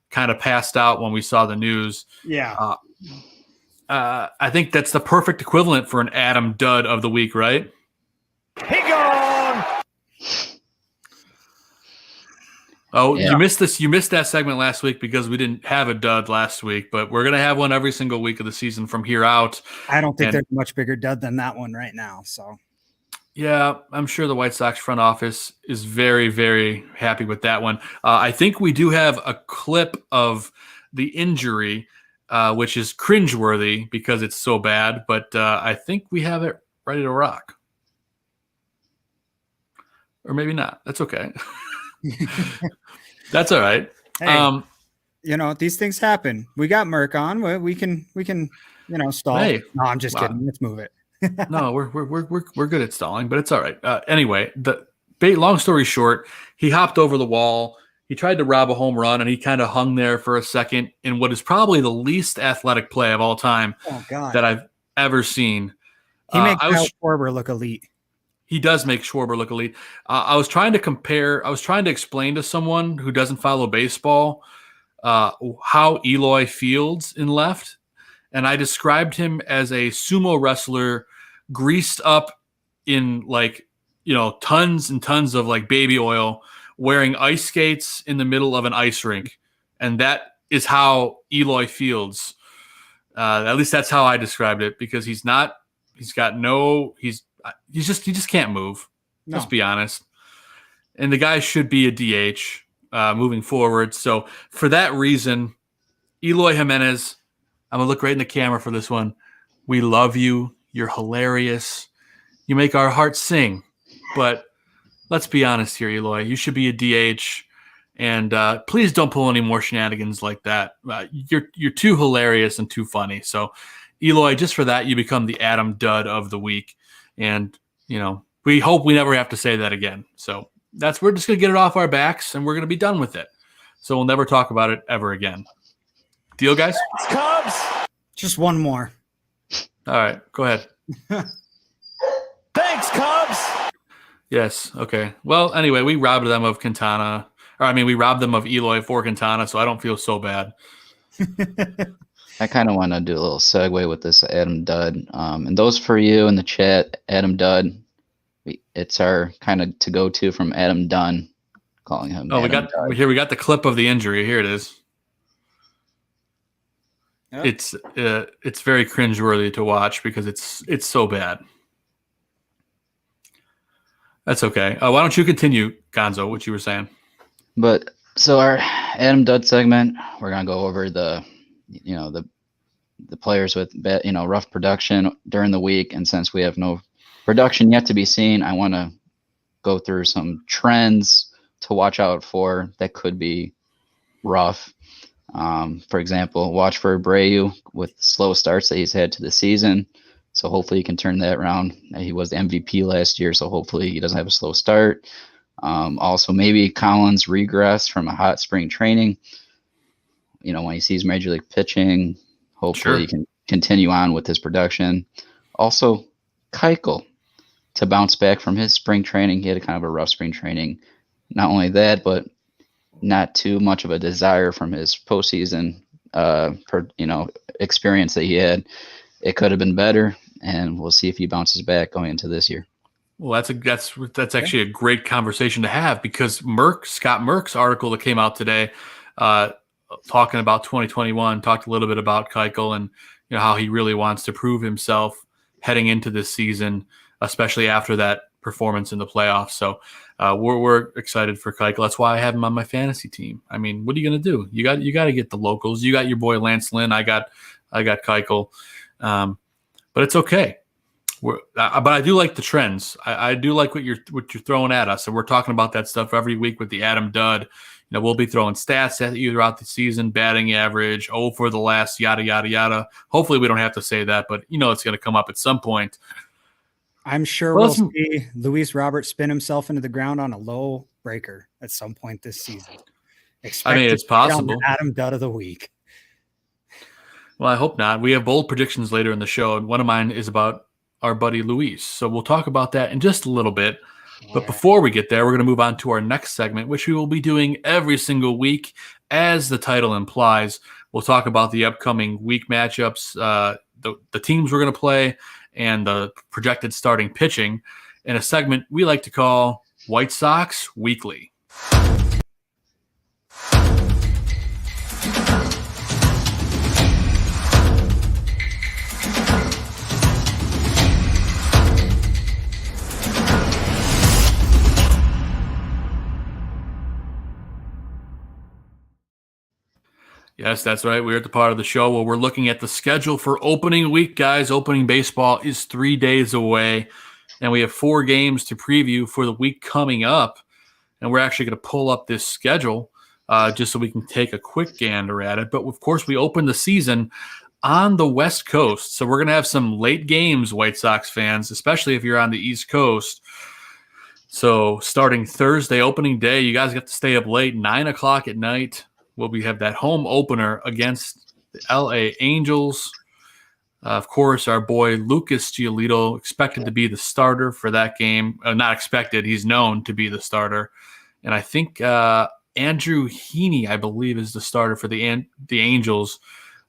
kind of passed out when we saw the news. Yeah. I think that's the perfect equivalent for an Adam Dud of the week, right? He gone. Oh, Yeah. you missed this. You missed that segment last week because we didn't have a dud last week, but we're going to have one every single week of the season from here out. I don't think there's a much bigger dud than that one right now. So, yeah, I'm sure the White Sox front office is very, very happy with that one. I think we do have a clip of the injury, which is cringeworthy because it's so bad, but I think we have it ready to rock. Or maybe not. That's okay. That's all right. hey, these things happen. We got Merk on. We can stall. Hey, No, I'm just kidding. Let's move it. No, we're good at stalling, but it's all right. Anyway, long story short, he hopped over the wall. He tried to rob a home run, and he kind of hung there for a second in what is probably the least athletic play of all time that I've ever seen. He makes Kyle Schwarber look elite. He does make Schwarber look elite. I was trying to explain to someone who doesn't follow baseball how Eloy fields in left, and I described him as a sumo wrestler greased up in tons and tons of baby oil, wearing ice skates in the middle of an ice rink, and that is how Eloy fields. At least that's how I described it, because he just can't move. No. Let's be honest. And the guy should be a DH moving forward. So for that reason, Eloy Jimenez, I'm going to look right in the camera for this one. We love you. You're hilarious. You make our hearts sing. But let's be honest here, Eloy. You should be a DH. And please don't pull any more shenanigans like that. You're too hilarious and too funny. So, Eloy, just for that, you become the Adam Dud of the week. And, we hope we never have to say that again. So we're just going to get it off our backs, and we're going to be done with it. So we'll never talk about it ever again. Deal, guys? Cubs. Just one more. All right, go ahead. Thanks, Cubs. Yes, okay. Well, anyway, we robbed them of Quintana. We robbed them of Eloy for Quintana, so I don't feel so bad. I kind of want to do a little segue with this Adam Dud. And those for you in the chat, Adam Dud, it's our kind of to go to from Adam Dunn, calling him. Oh, Adam we got the clip of the injury. Here it is. Yep. It's very cringeworthy to watch because it's so bad. That's okay. Why don't you continue, Gonzo, what you were saying? But so our Adam Dud segment, we're gonna go over the players with rough production during the week, and since we have no production yet to be seen, I want to go through some trends to watch out for that could be rough. For example, watch for Abreu with slow starts that he's had to the season. So hopefully he can turn that around. He was the MVP last year, so hopefully he doesn't have a slow start. Also, maybe Collins regress from a hot spring training. When he sees Major League pitching, hopefully he can continue on with his production. Also, Keuchel to bounce back from his spring training. He had a kind of a rough spring training. Not only that, but not too much of a desire from his postseason, experience that he had. It could have been better, and we'll see if he bounces back going into this year. Well, that's actually a great conversation to have, because Scott Merk's article that came out today, talking about 2021, talked a little bit about Keuchel and how he really wants to prove himself heading into this season, especially after that performance in the playoffs. So we're excited for Keuchel. That's why I have him on my fantasy team. I mean, what are you going to do? You got to get the locals. You got your boy Lance Lynn. I got Keuchel. But it's okay. But I do like the trends. I do like what you're throwing at us, and we're talking about that stuff every week with the Adam Dud. We'll be throwing stats at you throughout the season, batting average, for the last, yada yada yada. Hopefully, we don't have to say that, but it's going to come up at some point. I'm sure we'll see Luis Robert spin himself into the ground on a low breaker at some point this season. It's possible. Adam Dud of the week. Well, I hope not. We have bold predictions later in the show, and one of mine is about our buddy Luis. So we'll talk about that in just a little bit. But before we get there, we're going to move on to our next segment, which we will be doing every single week. As the title implies, we'll talk about the upcoming week matchups, the teams we're going to play, and the projected starting pitching in a segment we like to call White Sox Weekly. Yes, that's right. We're at the part of the show where we're looking at the schedule for opening week, guys. Opening baseball is 3 days away, and we have 4 games to preview for the week coming up. And we're actually going to pull up this schedule just so we can take a quick gander at it. But, of course, we open the season on the West Coast. So we're going to have some late games, White Sox fans, especially if you're on the East Coast. So starting Thursday, opening day, you guys get to stay up late, 9 o'clock at night. We have that home opener against the LA Angels. Of course, our boy Lucas Giolito expected to be the starter for that game. Not expected. He's known to be the starter. And I think Andrew Heaney, I believe, is the starter for the Angels.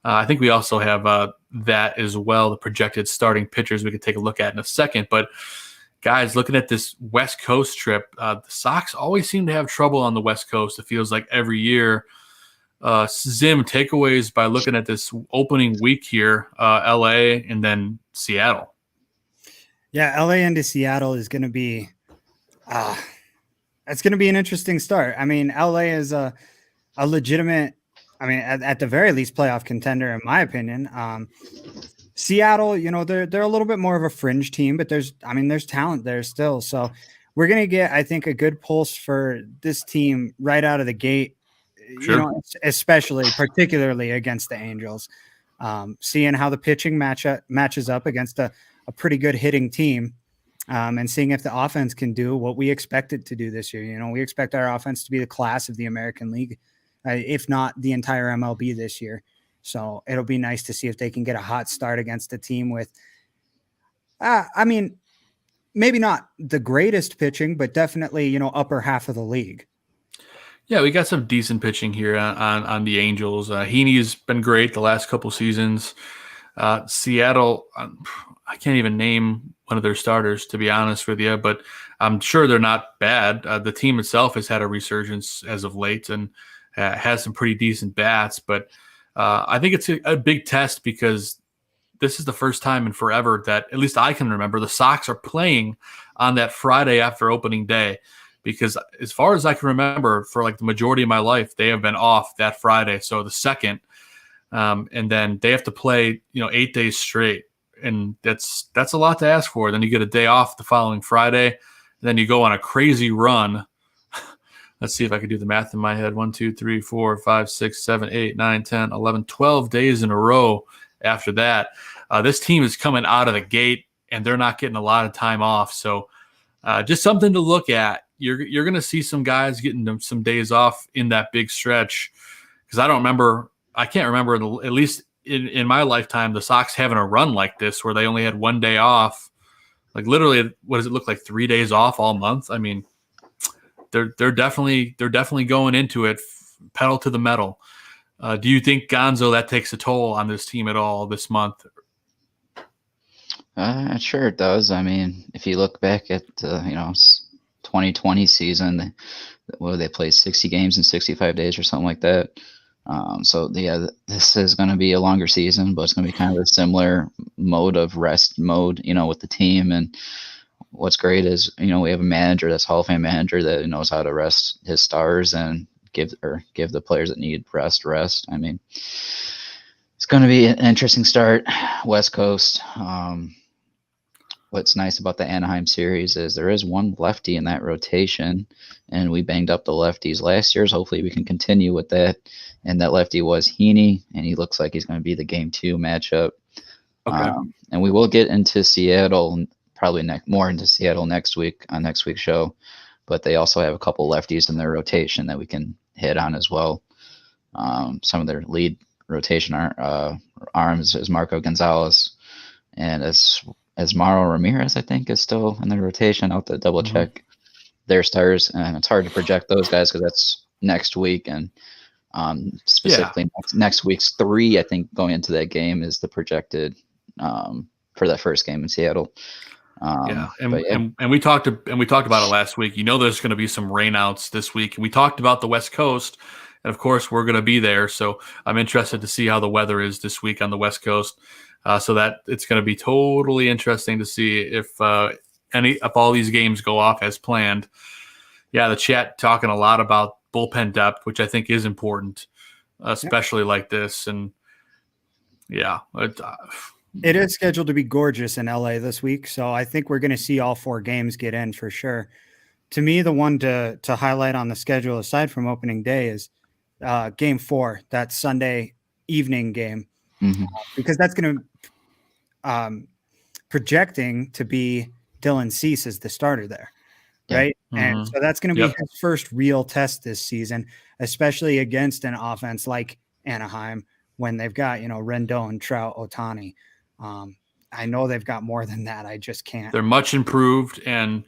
I think we also have that as well, the projected starting pitchers we could take a look at in a second. But, guys, looking at this West Coast trip, the Sox always seem to have trouble on the West Coast. It feels like every year. Zim, takeaways by looking at this opening week here, LA and then Seattle. Yeah, LA into Seattle is going to be it's going to be an interesting start. I mean, LA is a legitimate, at the very least, playoff contender, in my opinion. Seattle, they're a little bit more of a fringe team, but there's talent there still. So we're going to get, I think, a good pulse for this team right out of the gate. Sure. Particularly against the Angels, seeing how the pitching matches up against a pretty good hitting team, and seeing if the offense can do what we expect it to do this year. We expect our offense to be the class of the American League, if not the entire MLB this year. So it'll be nice to see if they can get a hot start against a team with, maybe not the greatest pitching, but definitely, upper half of the league. Yeah, we got some decent pitching here on the Angels. Heaney's been great the last couple seasons. Seattle, I can't even name one of their starters, to be honest with you, but I'm sure they're not bad. The team itself has had a resurgence as of late and has some pretty decent bats, but I think it's a big test because this is the first time in forever that, at least I can remember, the Sox are playing on that Friday after opening day. Because as far as I can remember, for like the majority of my life, they have been off that Friday. So the second, and then they have to play, 8 days straight. And that's a lot to ask for. Then you get a day off the following Friday. And then you go on a crazy run. Let's see if I can do the math in my head. 1, 2, 3, 4, 5, 6, 7, 8, 9, 10, 11, 12 days in a row after that. This team is coming out of the gate, and they're not getting a lot of time off. So just something to look at. You're going to see some guys getting some days off in that big stretch, because I can't remember, at least in my lifetime, the Sox having a run like this where they only had 1 day off. Like literally, what does it look like? 3 days off all month? I mean, they're definitely going into it pedal to the metal. Do you think, Gonzo, that takes a toll on this team at all this month? Sure it does. I mean, if you look back at 2020 season, they played 60 games in 65 days or something like that. So yeah, this is going to be a longer season, but it's going to be kind of a similar rest mode, with the team. And what's great is, we have a manager that's Hall of Fame manager that knows how to rest his stars and give the players that need rest. I mean, it's going to be an interesting start. West Coast. what's nice about the Anaheim series is there is one lefty in that rotation, and we banged up the lefties last year. So hopefully we can continue with that. And that lefty was Heaney, and he looks like he's going to be the Game 2 matchup. Okay. And we will get into Seattle, probably more into Seattle next week on next week's show. But they also have a couple lefties in their rotation that we can hit on as well. Some of their lead rotation arms is Marco Gonzalez, and as Mauro Ramirez, I think, is still in the rotation. I'll have to double check their stars, and it's hard to project those guys because that's next week, and specifically next week's 3, I think, going into that game is the projected for that first game in Seattle. And we talked about it last week. There's going to be some rainouts this week. We talked about the West Coast, and of course we're going to be there. So I'm interested to see how the weather is this week on the West Coast. So that it's going to be totally interesting to see if all these games go off as planned. Yeah, the chat talking a lot about bullpen depth, which I think is important, especially like this. And it is scheduled to be gorgeous in LA this week, so I think we're going to see all 4 games get in for sure. To me, the one to highlight on the schedule, aside from opening day, is Game 4, that Sunday evening game, because that's going to projecting to be Dylan Cease as the starter there, right? And so that's going to be his first real test this season, especially against an offense like Anaheim when they've got Rendon, Trout, Ohtani. I know they've got more than that. I just can't. They're much improved, and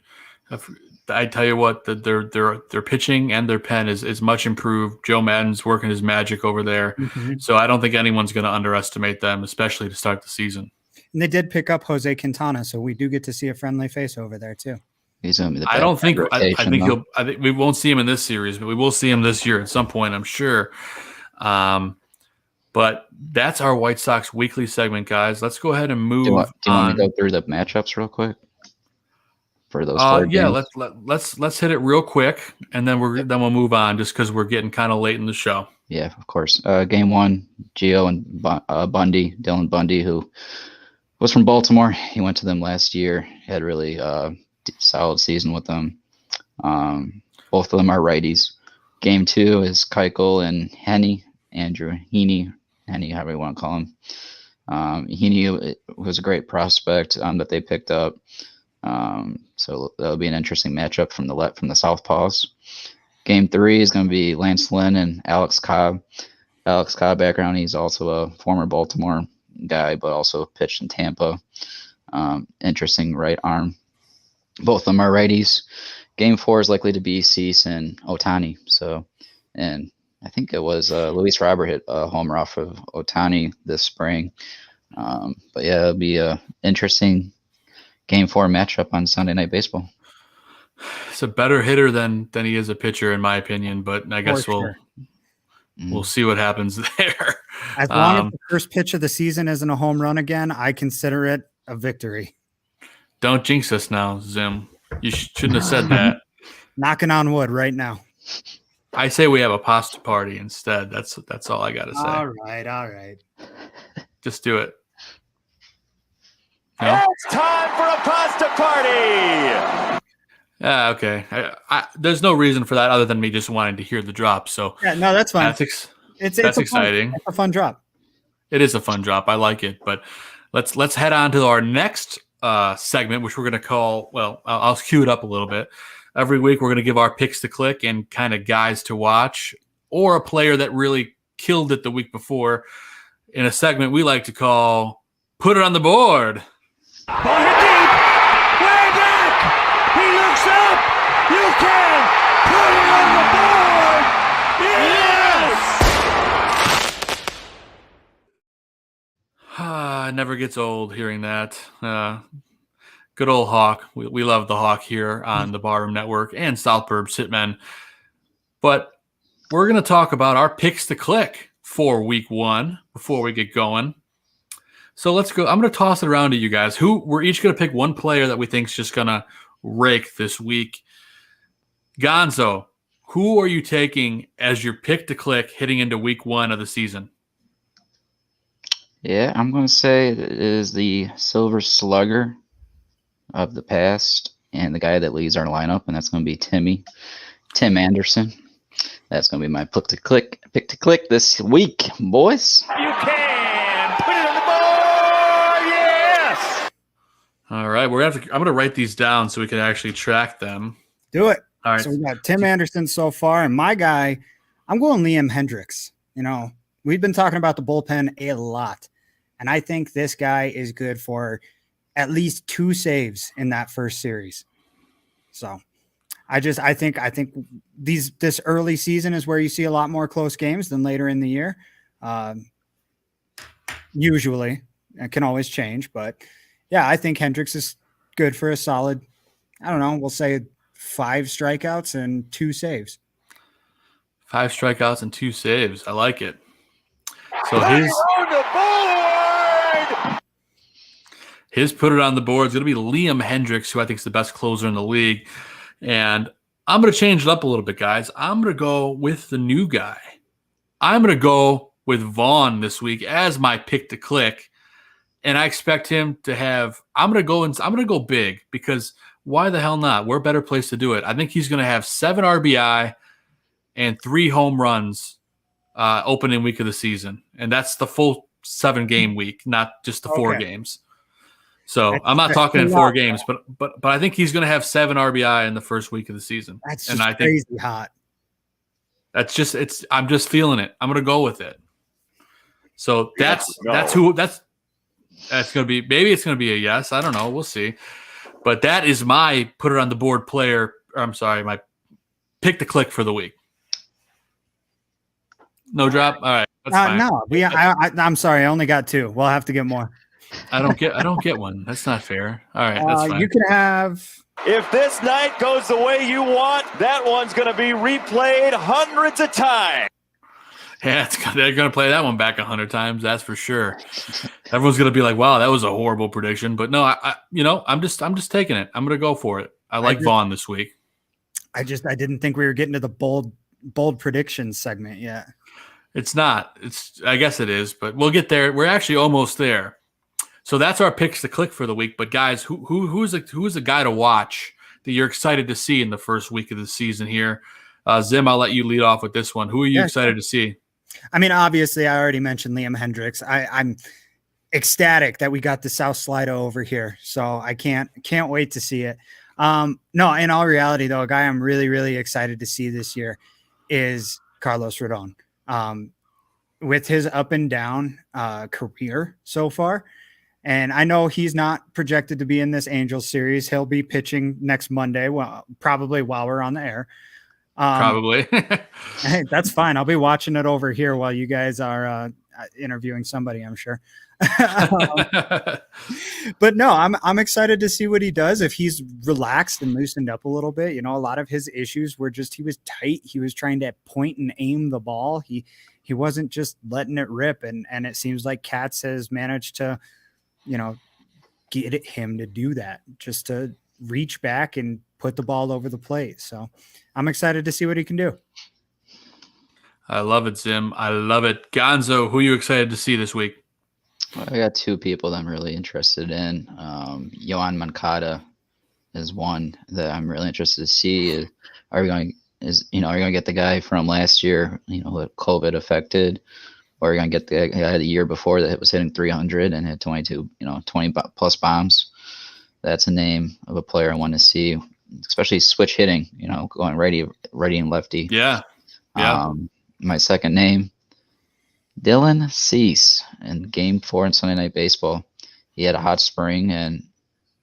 I tell you what, their pitching and their pen is much improved. Joe Madden's working his magic over there, so I don't think anyone's going to underestimate them, especially to start the season. And they did pick up Jose Quintana, so we do get to see a friendly face over there too. He's going to be the I think we won't see him in this series, but we will see him this year at some point, I'm sure. But that's our White Sox weekly segment, guys. Let's go ahead and move. Do you want me to go through the matchups real quick for those? Games? Let's hit it real quick, and then we'll move on, just because we're getting kind of late in the show. Yeah, of course. Game 1, Gio and Dylan Bundy, who was from Baltimore. He went to them last year. He had a really solid season with them. Both of them are righties. Game 2 is Keuchel and Andrew Heaney, however you want to call him. Heaney was a great prospect that they picked up. So that'll be an interesting matchup from the Southpaws. Game 3 is going to be Lance Lynn and Alex Cobb. Alex Cobb background, he's also a former Baltimore guy, but also pitched in Tampa. Interesting right arm. Both of them are righties. Game 4 is likely to be Cease and Ohtani. And I think it was Luis Robert hit a homer off of Ohtani this spring. But yeah, it'll be a interesting Game 4 matchup on Sunday Night Baseball. He's a better hitter than he is a pitcher, in my opinion. But I guess we'll see what happens there. As long as the first pitch of the season isn't a home run again, I consider it a victory. Don't jinx us now, Zim. You shouldn't have said that. Knocking on wood right now. I say we have a pasta party instead. That's all I got to say. All right. Just do it. No? It's time for a pasta party. Yeah, okay. There's no reason for that other than me just wanting to hear the drop. So yeah, no, that's fine. That's exciting. It's a fun drop. It is a fun drop. I like it. But let's head on to our next segment, which we're going to call. Well, I'll cue it up a little bit. Every week, we're going to give our picks to click and kind of guys to watch, or a player that really killed it the week before, in a segment we like to call "Put It on the Board." Ball hit deep, way back. He looks up. You can put it on the board. Yes. It never gets old hearing that. Good old Hawk. We love the Hawk here on the Barroom Network and South Burbs Hitmen. But we're going to talk about our picks to click for week 1 before we get going. So let's go. I'm going to toss it around to you guys. We're each going to pick one player that we think is just going to rake this week. Gonzo, who are you taking as your pick to click heading into week 1 of the season? Yeah, I'm going to say it is the Silver Slugger, of the past and the guy that leads our lineup, and that's going to be Tim Anderson. That's going to be my pick to click this week, boys. You can put it on the board. Yes. All right, I'm gonna write these down so we can actually track them. Do it. All right. So we got Tim Anderson so far, and my guy, I'm going Liam Hendriks. We've been talking about the bullpen a lot, and I think this guy is good for at least 2 saves in that first series. So I think this early season is where you see a lot more close games than later in the year. Usually, it can always change, but yeah, I think Hendriks is good for a solid, I don't know, we'll say 5 strikeouts and 2 saves. 5 strikeouts and 2 saves. I like it. So his put it on the board is going to be Liam Hendriks, who I think is the best closer in the league. And I'm going to change it up a little bit, guys. I'm going to go with the new guy. I'm going to go with Vaughn this week as my pick to click. And I expect him to have – I'm going to go big because why the hell not? We're a better place to do it. I think he's going to have 7 RBI and 3 home runs opening week of the season. And that's the full 7-game week, not just the 4 games. So I'm not talking in 4 games, but I think he's going to have 7 RBI in the first week of the season. That's just crazy hot. I'm just feeling it. I'm going to go with it. So that's going to be, maybe it's going to be a yes. I don't know. We'll see. But that is my put it on the board player. My pick to click for the week. No drop. All right. That's fine. No, I'm sorry. I only got 2. We'll have to get more. I don't get one. That's not fair. All right. That's fine. You can have. If this night goes the way you want, that one's going to be replayed hundreds of times. Yeah, they're going to play that one back 100 times. That's for sure. Everyone's going to be like, "Wow, that was a horrible prediction." But no, I'm just taking it. I'm going to go for it. I like Vaughn this week. I didn't think we were getting to the bold predictions segment yet. It's not. I guess it is, but we'll get there. We're actually almost there. So that's our picks to click for the week. But guys, who's a guy to watch that you're excited to see in the first week of the season here? Zim, I'll let you lead off with this one. Who are you excited to see? I mean, obviously, I already mentioned Liam Hendriks. I'm ecstatic that we got the South Slido over here, so I can't wait to see it. No, in all reality, though, a guy I'm really, really excited to see this year is Carlos Rodon. With his up and down career so far. And I know he's not projected to be in this Angels series. He'll be pitching next Monday, probably while we're on the air. Probably. Hey, that's fine. I'll be watching it over here while you guys are interviewing somebody, I'm sure. But no, I'm excited to see what he does. If he's relaxed and loosened up a little bit, a lot of his issues were just he was tight. He was trying to point and aim the ball. He wasn't just letting it rip. And it seems like Katz has managed to, get him to do that, just to reach back and put the ball over the plate. So I'm excited to see what he can do. I love it, Zim. I love it. Gonzo, who are you excited to see this week? I got 2 people that I'm really interested in. Yohan Moncada is one that I'm really interested to see. Are we going to get the guy from last year, who COVID affected, or are we going to get the guy the year before that was hitting 300 and hit 20 plus bombs? That's a name of a player I want to see, especially switch hitting, going righty and lefty. Yeah. My second name, Dylan Cease in Game 4 in Sunday Night Baseball. He had a hot spring, and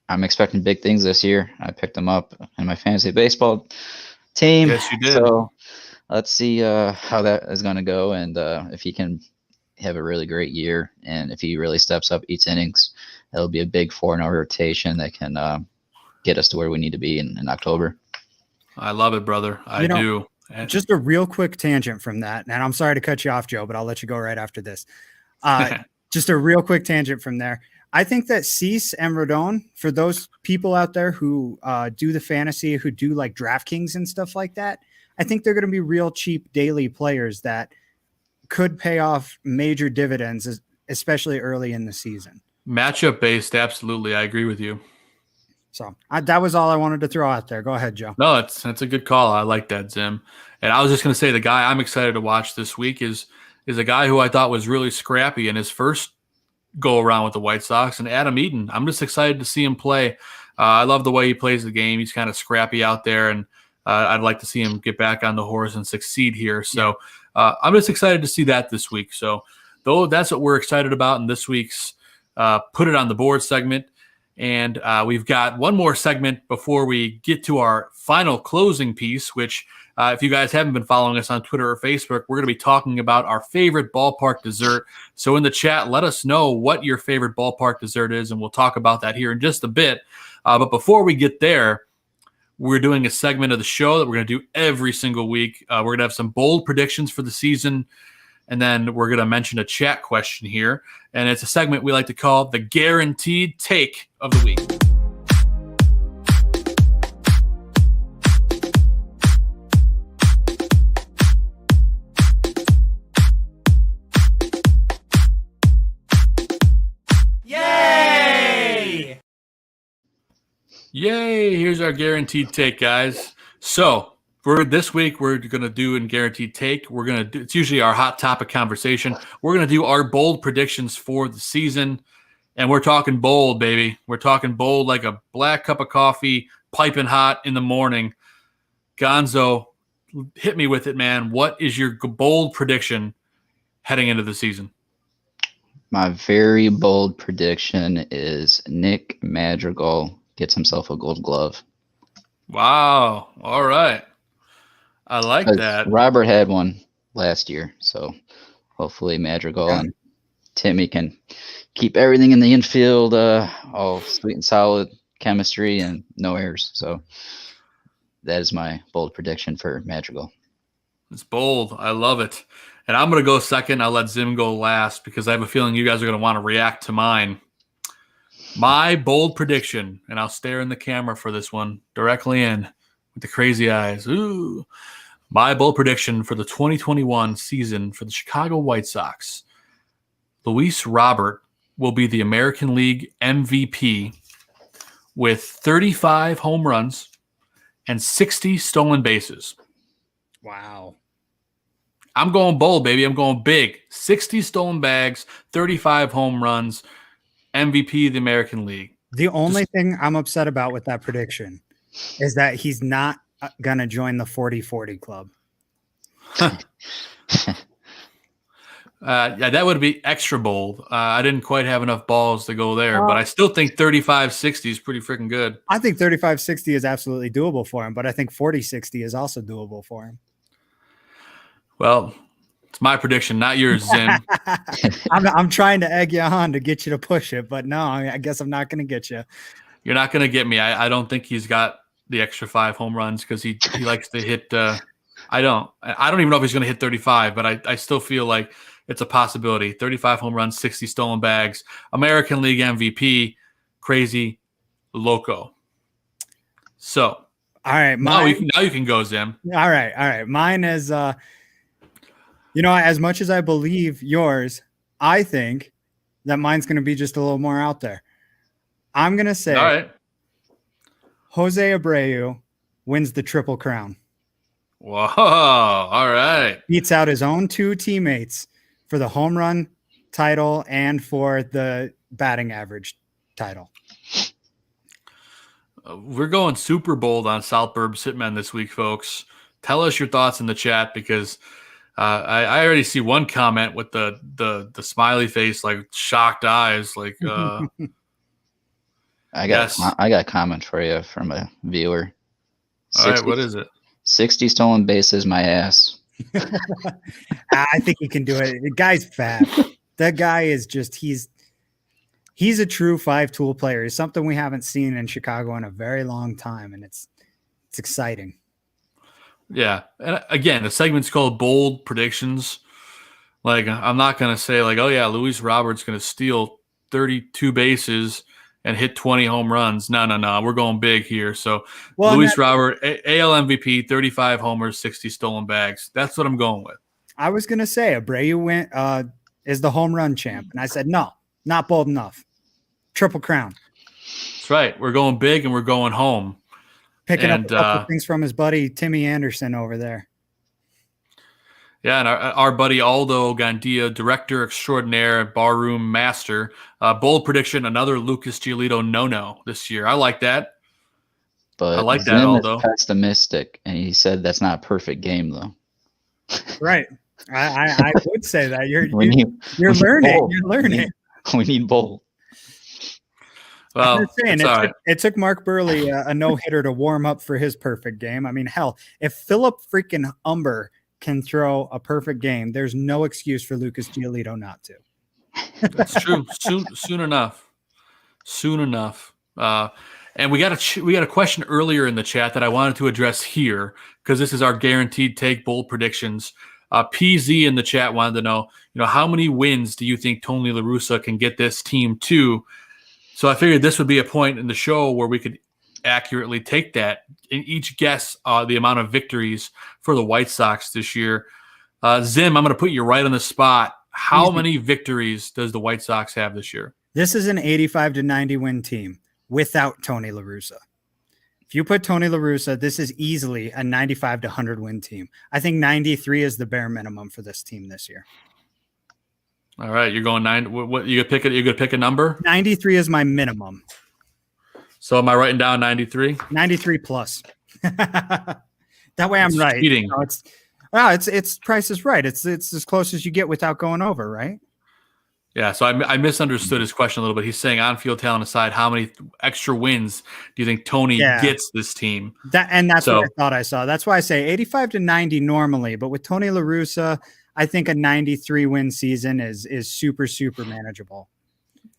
I'm expecting big things this year. I picked him up in my fantasy baseball team. Yes, you did. So let's see how that is going to go, and if he can have a really great year, and if he really steps up each innings, it'll be a big 4-0 rotation that can get us to where we need to be in October. I love it, brother. I do. Just a real quick tangent from that, and I'm sorry to cut you off, Joe, but I'll let you go right after this. Just a real quick tangent from there. I think that Cease and Rodon, for those people out there who do the fantasy, who do like DraftKings and stuff like that, I think they're going to be real cheap daily players that could pay off major dividends, especially early in the season. Matchup based, absolutely. I agree with you. So that was all I wanted to throw out there. Go ahead, Joe. No, that's a good call. I like that, Zim. And I was just going to say the guy I'm excited to watch this week is a guy who I thought was really scrappy in his first go around with the White Sox, and Adam Eaton. I'm just excited to see him play. I love the way he plays the game. He's kind of scrappy out there, and I'd like to see him get back on the horse and succeed here. So I'm just excited to see that this week. So though that's what we're excited about in this week's Put It on the Board segment. And we've got one more segment before we get to our final closing piece, which if you guys haven't been following us on Twitter or Facebook, we're going to be talking about our favorite ballpark dessert. So in the chat, let us know what your favorite ballpark dessert is, and we'll talk about that here in just a bit. But before we get there, we're doing a segment of the show that we're going to do every single week. We're going to have some bold predictions for the season, and then we're going to mention a chat question here. And it's a segment we like to call the Guaranteed Take of the Week. Yay! Yay! Here's our Guaranteed Take, guys. So for this week, we're going to do in Guaranteed Take. We're going to do, it's usually our hot topic conversation. We're going to do our bold predictions for the season. And we're talking bold, baby. We're talking bold like a black cup of coffee, piping hot in the morning. Gonzo, hit me with it, man. What is your bold prediction heading into the season? My very bold prediction is Nick Madrigal gets himself a Gold Glove. Wow. All right. I like that. Robert had one last year, so hopefully Madrigal and Timmy can keep everything in the infield all sweet and solid chemistry and no errors. So that is my bold prediction for Madrigal. It's bold. I love it. And I'm going to go second. I'll let Zim go last because I have a feeling you guys are going to want to react to mine. My bold prediction, and I'll stare in the camera for this one directly in with the crazy eyes. Ooh. My bold prediction for the 2021 season for the Chicago White Sox, Luis Robert will be the American League MVP with 35 home runs and 60 stolen bases. Wow. I'm going bold, baby. I'm going big. 60 stolen bags, 35 home runs, MVP of the American League. The only thing I'm upset about with that prediction is that he's not going to join the 40-40 club. Yeah, that would be extra bold. I didn't quite have enough balls to go there, but I still think 35-60 is pretty freaking good. I think 35-60 is absolutely doable for him, but I think 40-60 is also doable for him. Well, it's my prediction, not yours, Zim. I'm trying to egg you on to get you to push it, but no, I guess I'm not going to get you. You're not going to get me. I don't think he's got the extra 5 home runs because he likes to hit. I don't even know if he's going to hit 35, but I still feel like it's a possibility. 35 home runs, 60 stolen bags, American League MVP, crazy loco. So, all right, now you can go, Zim. All right. Mine is, as much as I believe yours, I think that mine's going to be just a little more out there. I'm going to say, all right, Jose Abreu wins the Triple Crown. Whoa! All right, beats out his own 2 teammates for the home run title and for the batting average title. We're going super bold on South Burbs Hitmen this week, folks. Tell us your thoughts in the chat because I already see one comment with the smiley face, like shocked eyes, like. I got a comment for you from a viewer. All right, what is it? 60 stolen bases, my ass. I think he can do it. The guy's fat. That guy is just he's a true 5-tool player. It's something we haven't seen in Chicago in a very long time, and it's exciting. Yeah, and again, the segment's called Bold Predictions. Like, I'm not gonna say like, oh yeah, Luis Robert's gonna steal 32 bases and hit 20 home runs. No. We're going big here. So Luis Robert, AL MVP, 35 homers, 60 stolen bags. That's what I'm going with. I was going to say Abreu is the home run champ. And I said, no, not bold enough. Triple Crown. That's right. We're going big and we're going home. Picking up a couple things from his buddy Timmy Anderson over there. Yeah, and our buddy Aldo Gandia, director extraordinaire and barroom master. Bold prediction, another Lucas Giolito no this year. I like that. But I like Zim that, Aldo. is pessimistic, and he said that's not a perfect game, though. Right. I would say that. You're learning. You're learning. We need bold. Well, I'm saying it took Mark Burley a no-hitter to warm up for his perfect game. I mean, hell, if Philip freaking Umber can throw a perfect game, there's no excuse for Lucas Giolito not to. That's true. Soon enough. And we got a question earlier in the chat that I wanted to address here because this is our guaranteed take bold predictions. PZ in the chat wanted to know, how many wins do you think Tony La Russa can get this team to? So I figured this would be a point in the show where we could accurately take that and each guess the amount of victories for the White Sox this year. Zim, I'm going to put you right on the spot. How many victories does the White Sox have this year? This is an 85-90 win team without Tony La Russa. If you put Tony La Russa, this is easily a 95-100 win team. I think 93 is the bare minimum for this team this year. All right, you're going 9. What you gonna pick? You gonna pick a number? 93 is my minimum. So am I writing down 93? 93 plus. That way I'm right. Cheating. It's Price is Right. It's as close as you get without going over, right? Yeah, so I misunderstood his question a little bit. He's saying on-field talent aside, how many extra wins do you think Tony gets this team? That's what I thought I saw. That's why I say 85-90 normally, but with Tony La Russa, I think a 93 win season is super, super manageable.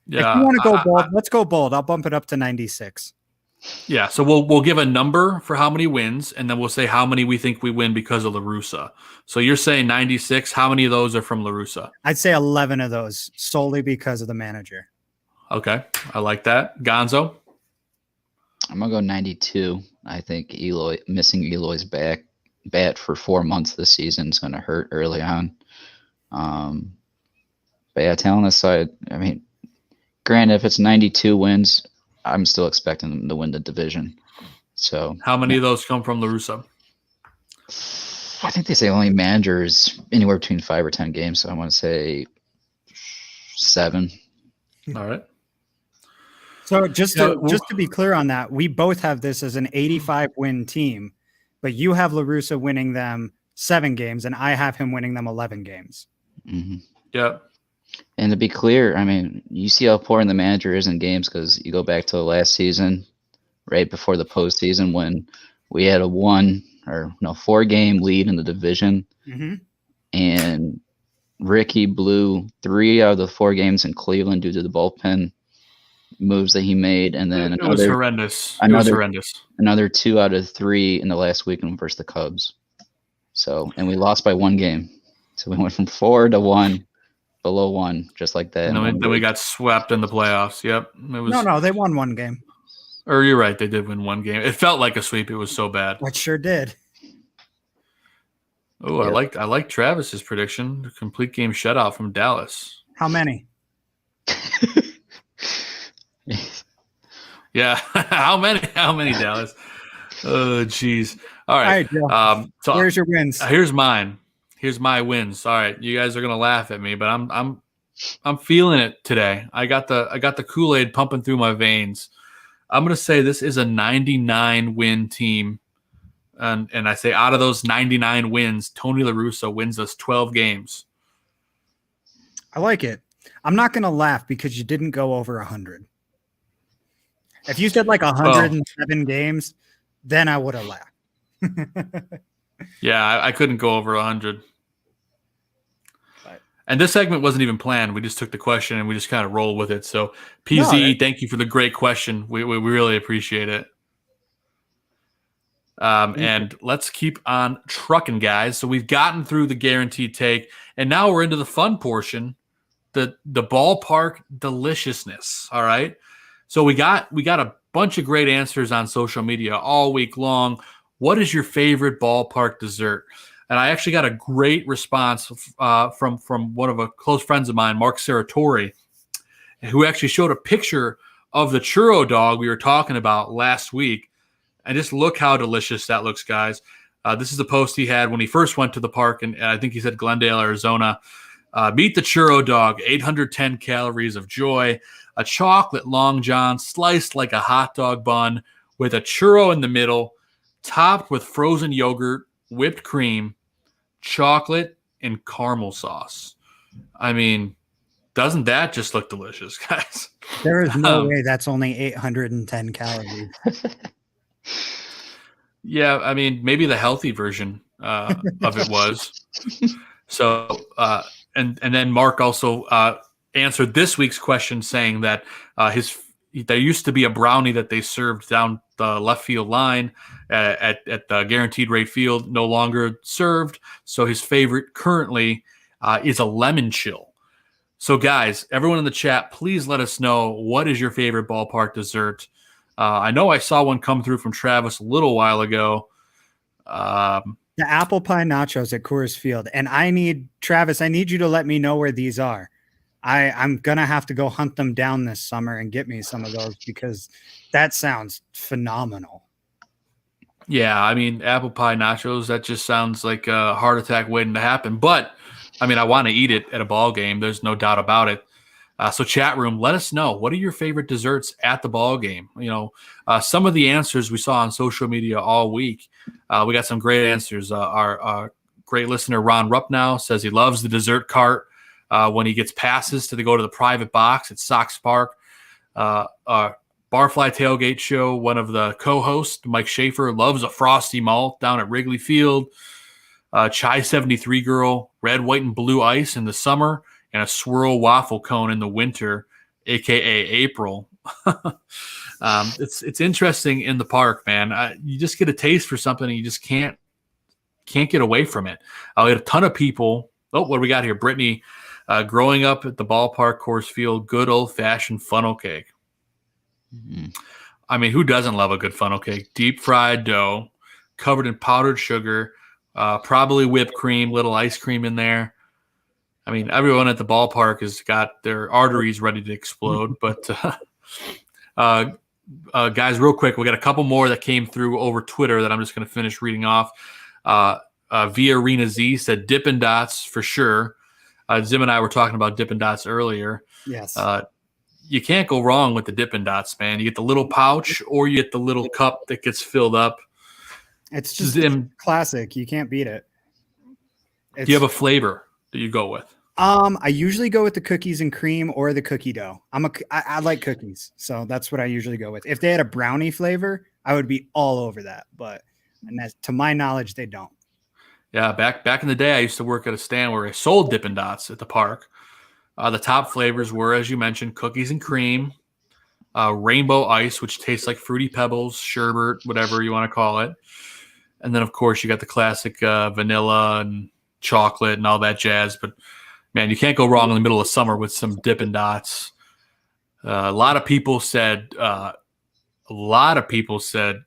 Yeah, if you want to go bold, let's go bold. I'll bump it up to 96. Yeah, so we'll give a number for how many wins, and then we'll say how many we think we win because of La Russa. So you're saying 96. How many of those are from La Russa? I'd say 11 of those solely because of the manager. Okay, I like that. Gonzo? I'm going to go 92. I think missing Eloy's bat for 4 months this season is going to hurt early on. But yeah, talent aside, I mean, granted, if it's 92 wins, I'm still expecting them to win the division. So how many of those come from La Russa? I think they say only managers anywhere between 5 or 10 games. So I want to say 7. All right. So just to be clear on that, we both have this as an 85 win team, but you have La Russa winning them 7 games, and I have him winning them 11 games. Mm-hmm. Yeah. And to be clear, I mean, you see how important the manager is in games because you go back to the last season, right before the postseason, when we had a 4-game lead in the division, and Ricky blew 3 out of the 4 games in Cleveland due to the bullpen moves that he made, and then it was horrendous. Another 2 out of 3 in the last weekend versus the Cubs. So, and we lost by 1 game. So we went from 4 to 1. Below 1, just like that. And then we got swept in the playoffs. Yep. No, they won 1 game. Or you're right, they did win 1 game. It felt like a sweep. It was so bad. It sure did. Oh, yep. I like Travis's prediction. Complete game shutout from Dallas. How many? Yeah. How many Dallas? Oh, geez. All right. So where's your wins? Here's mine. Here's my wins. All right, you guys are gonna laugh at me, but I'm feeling it today. I got the Kool-Aid pumping through my veins. I'm gonna say this is a 99 win team, and I say out of those 99 wins, Tony La Russa wins us 12 games. I like it. I'm not gonna laugh because you didn't go over 100. If you said like 107 games, then I would have laughed. Yeah, I couldn't go over 100. And this segment wasn't even planned. We just took the question and we just kind of rolled with it. So, PZ, thank you for the great question. We really appreciate it. And let's keep on trucking, guys. So we've gotten through the guaranteed take, and now we're into the fun portion, the ballpark deliciousness. All right. So we got a bunch of great answers on social media all week long. What is your favorite ballpark dessert? And I actually got a great response from one of a close friends of mine, Mark Saratori, who actually showed a picture of the churro dog we were talking about last week. And just look how delicious that looks, guys. This is the post he had when he first went to the park, and I think he said Glendale, Arizona. Meet the churro dog, 810 calories of joy, a chocolate Long John sliced like a hot dog bun with a churro in the middle, topped with frozen yogurt, whipped cream, chocolate, and caramel sauce. I mean, doesn't that just look delicious, guys? There is no way that's only 810 calories. Yeah, I mean, maybe the healthy version of it was. So, and then Mark also answered this week's question saying that there used to be a brownie that they served down the left field line at the guaranteed rate field, no longer served. So his favorite currently is a lemon chill. So guys, everyone in the chat, please let us know, what is your favorite ballpark dessert? I know I saw one come through from Travis a little while ago. The apple pie nachos at Coors Field. And Travis, I need you to let me know where these are. I'm going to have to go hunt them down this summer and get me some of those, because that sounds phenomenal. Yeah, I mean, apple pie nachos, that just sounds like a heart attack waiting to happen. But, I mean, I want to eat it at a ball game. There's no doubt about it. So chat room, let us know, what are your favorite desserts at the ball game? You know, some of the answers we saw on social media all week. We got some great answers. Our great listener, Ron Ruppnow, says he loves the dessert cart when he gets passes to go to the private box at Sox Park. Barfly Tailgate Show, one of the co-hosts, Mike Schaefer, loves a frosty malt down at Wrigley Field. Chai 73 Girl, red, white, and blue ice in the summer, and a swirl waffle cone in the winter, aka April. It's interesting in the park, man. You just get a taste for something, and you just can't get away from it. We had a ton of people. Oh, what do we got here? Brittany, growing up at the ballpark, Coors Field, good old-fashioned funnel cake. Mm-hmm. I mean, who doesn't love a good funnel cake? Deep fried dough, covered in powdered sugar, probably whipped cream, little ice cream in there. I mean, everyone at the ballpark has got their arteries ready to explode. But guys, real quick, we got a couple more that came through over Twitter that I'm just going to finish reading off. Via Arena Z said Dippin' Dots for sure. Zim and I were talking about Dippin' Dots earlier. Yes. You can't go wrong with the Dippin' Dots, man. You get the little pouch, or you get the little cup that gets filled up. It's just classic. You can't beat it. Do you have a flavor that you go with? I usually go with the cookies and cream or the cookie dough. I like cookies, so that's what I usually go with. If they had a brownie flavor, I would be all over that. But to my knowledge, they don't. Yeah, back in the day, I used to work at a stand where I sold Dippin' Dots at the park. The top flavors were, as you mentioned, cookies and cream, rainbow ice, which tastes like Fruity Pebbles, sherbet, whatever you want to call it. And then, of course, you got the classic vanilla and chocolate and all that jazz. But, man, you can't go wrong in the middle of summer with some Dippin' Dots. A lot of people said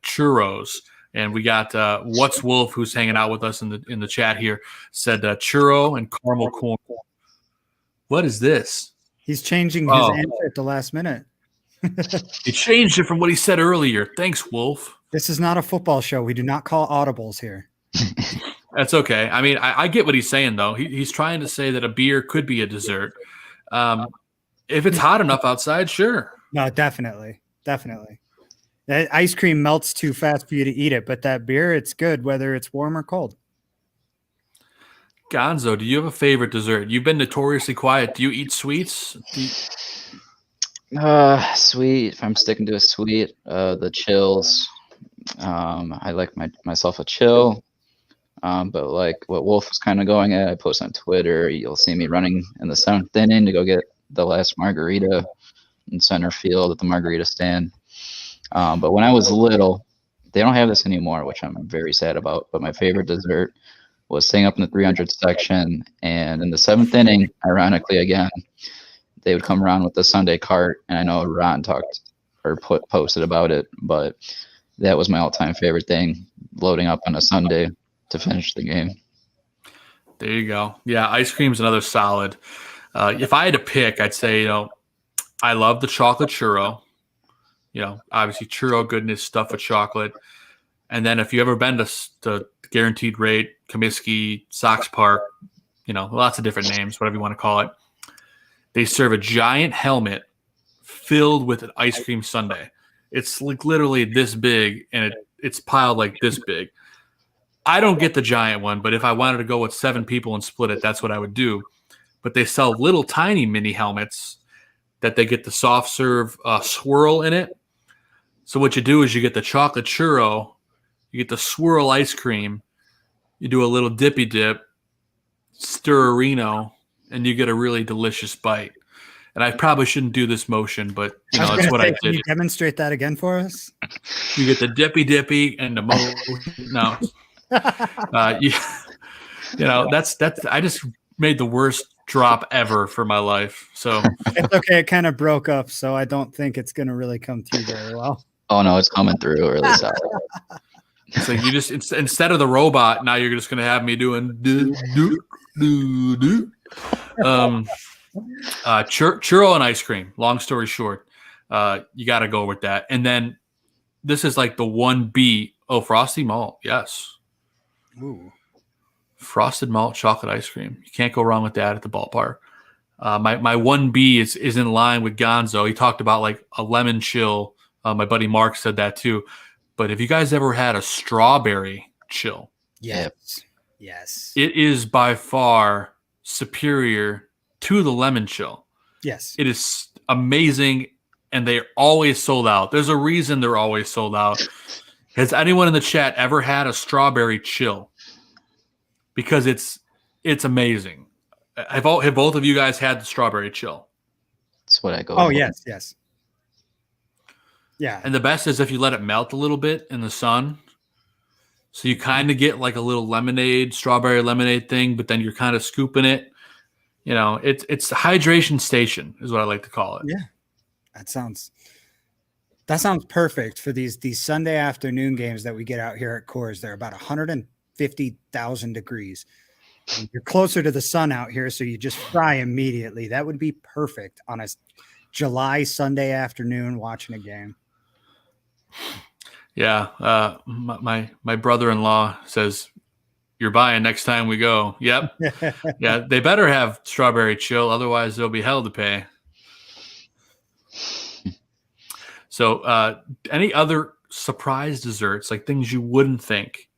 churros. And we got What's Wolf, who's hanging out with us in the chat here, said churro and caramel corn. What is this? He's changing his answer at the last minute. He changed it from what he said earlier. Thanks, Wolf. This is not a football show. We do not call audibles here. That's okay. I mean, I get what he's saying, though. He's trying to say that a beer could be a dessert. If it's hot enough outside, sure. No, definitely. Definitely. That ice cream melts too fast for you to eat it, but that beer, it's good whether it's warm or cold. Gonzo, do you have a favorite dessert? You've been notoriously quiet. Do you eat sweets? Sweet. If I'm sticking to a sweet, the chills. I like myself a chill. But like what Wolf was kind of going at, I post on Twitter. You'll see me running in the seventh inning to go get the last margarita in center field at the margarita stand. But when I was little, they don't have this anymore, which I'm very sad about. But my favorite dessert was staying up in the 300 section, and in the seventh inning, ironically again, they would come around with the Sunday cart, and I know Ron posted about it, but that was my all-time favorite thing, loading up on a Sunday to finish the game. There you go. Yeah, ice cream is another solid. If I had to pick, I'd say, I love the chocolate churro. obviously churro goodness, stuff with chocolate. And then if you ever been to Guaranteed Rate, Comiskey, Sox Park, lots of different names, whatever you want to call it, they serve a giant helmet filled with an ice cream sundae. It's like literally this big, and it's piled like this big. I don't get the giant one, but if I wanted to go with 7 people and split it, that's what I would do. But they sell little tiny mini helmets that they get the soft serve swirl in it. So what you do is you get the chocolate churro, you get the swirl ice cream, you do a little dippy dip, stir a Reno, and you get a really delicious bite. And I probably shouldn't do this motion, but that's what I did. Can you demonstrate that again for us? You get the dippy and the no. That's I just made the worst drop ever for my life. So it's okay. It kind of broke up, so I don't think it's going to really come through very well. Oh no, it's coming through really solid. So you just instead of the robot, now you're just going to have me doing churro and ice cream. Long story short, you got to go with that. And then this is like the 1B. Oh, frosty malt, yes. Ooh. Frosted malt chocolate ice cream. You can't go wrong with that at the ballpark. My 1B is in line with Gonzo. He talked about like a lemon chill. My buddy Mark said that too. But have you guys ever had a strawberry chill? Yes. It is by far superior to the lemon chill. Yes. It is amazing, and they're always sold out. There's a reason they're always sold out. Has anyone in the chat ever had a strawberry chill? Because it's amazing. Have both of you guys had the strawberry chill? That's what I go. Oh, yes. Yeah. And the best is if you let it melt a little bit in the sun. So you kind of get like a little strawberry lemonade thing, but then you're kind of scooping it. It's the hydration station is what I like to call it. Yeah. That sounds perfect for these Sunday afternoon games that we get out here at Coors. They're about 150,000 degrees. And you're closer to the sun out here, so you just fry immediately. That would be perfect on a July Sunday afternoon watching a game. Yeah. My brother-in-law says, you're buying next time we go. Yep. Yeah. They better have strawberry chill. Otherwise there'll be hell to pay. So any other surprise desserts, like things you wouldn't think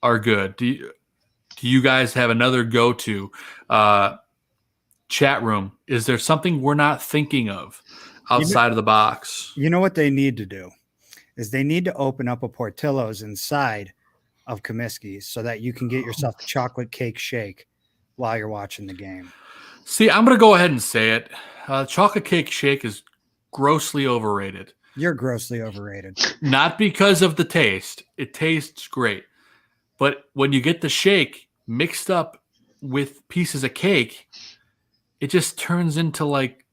are good? Do you guys have another go-to? Chat room, is there something we're not thinking of outside of the box? You know what they need to do is they need to open up a Portillo's inside of Comiskey so that you can get yourself a chocolate cake shake while you're watching the game. See, I'm going to go ahead and say it. Chocolate cake shake is grossly overrated. You're grossly overrated. Not because of the taste. It tastes great. But when you get the shake mixed up with pieces of cake, it just turns into like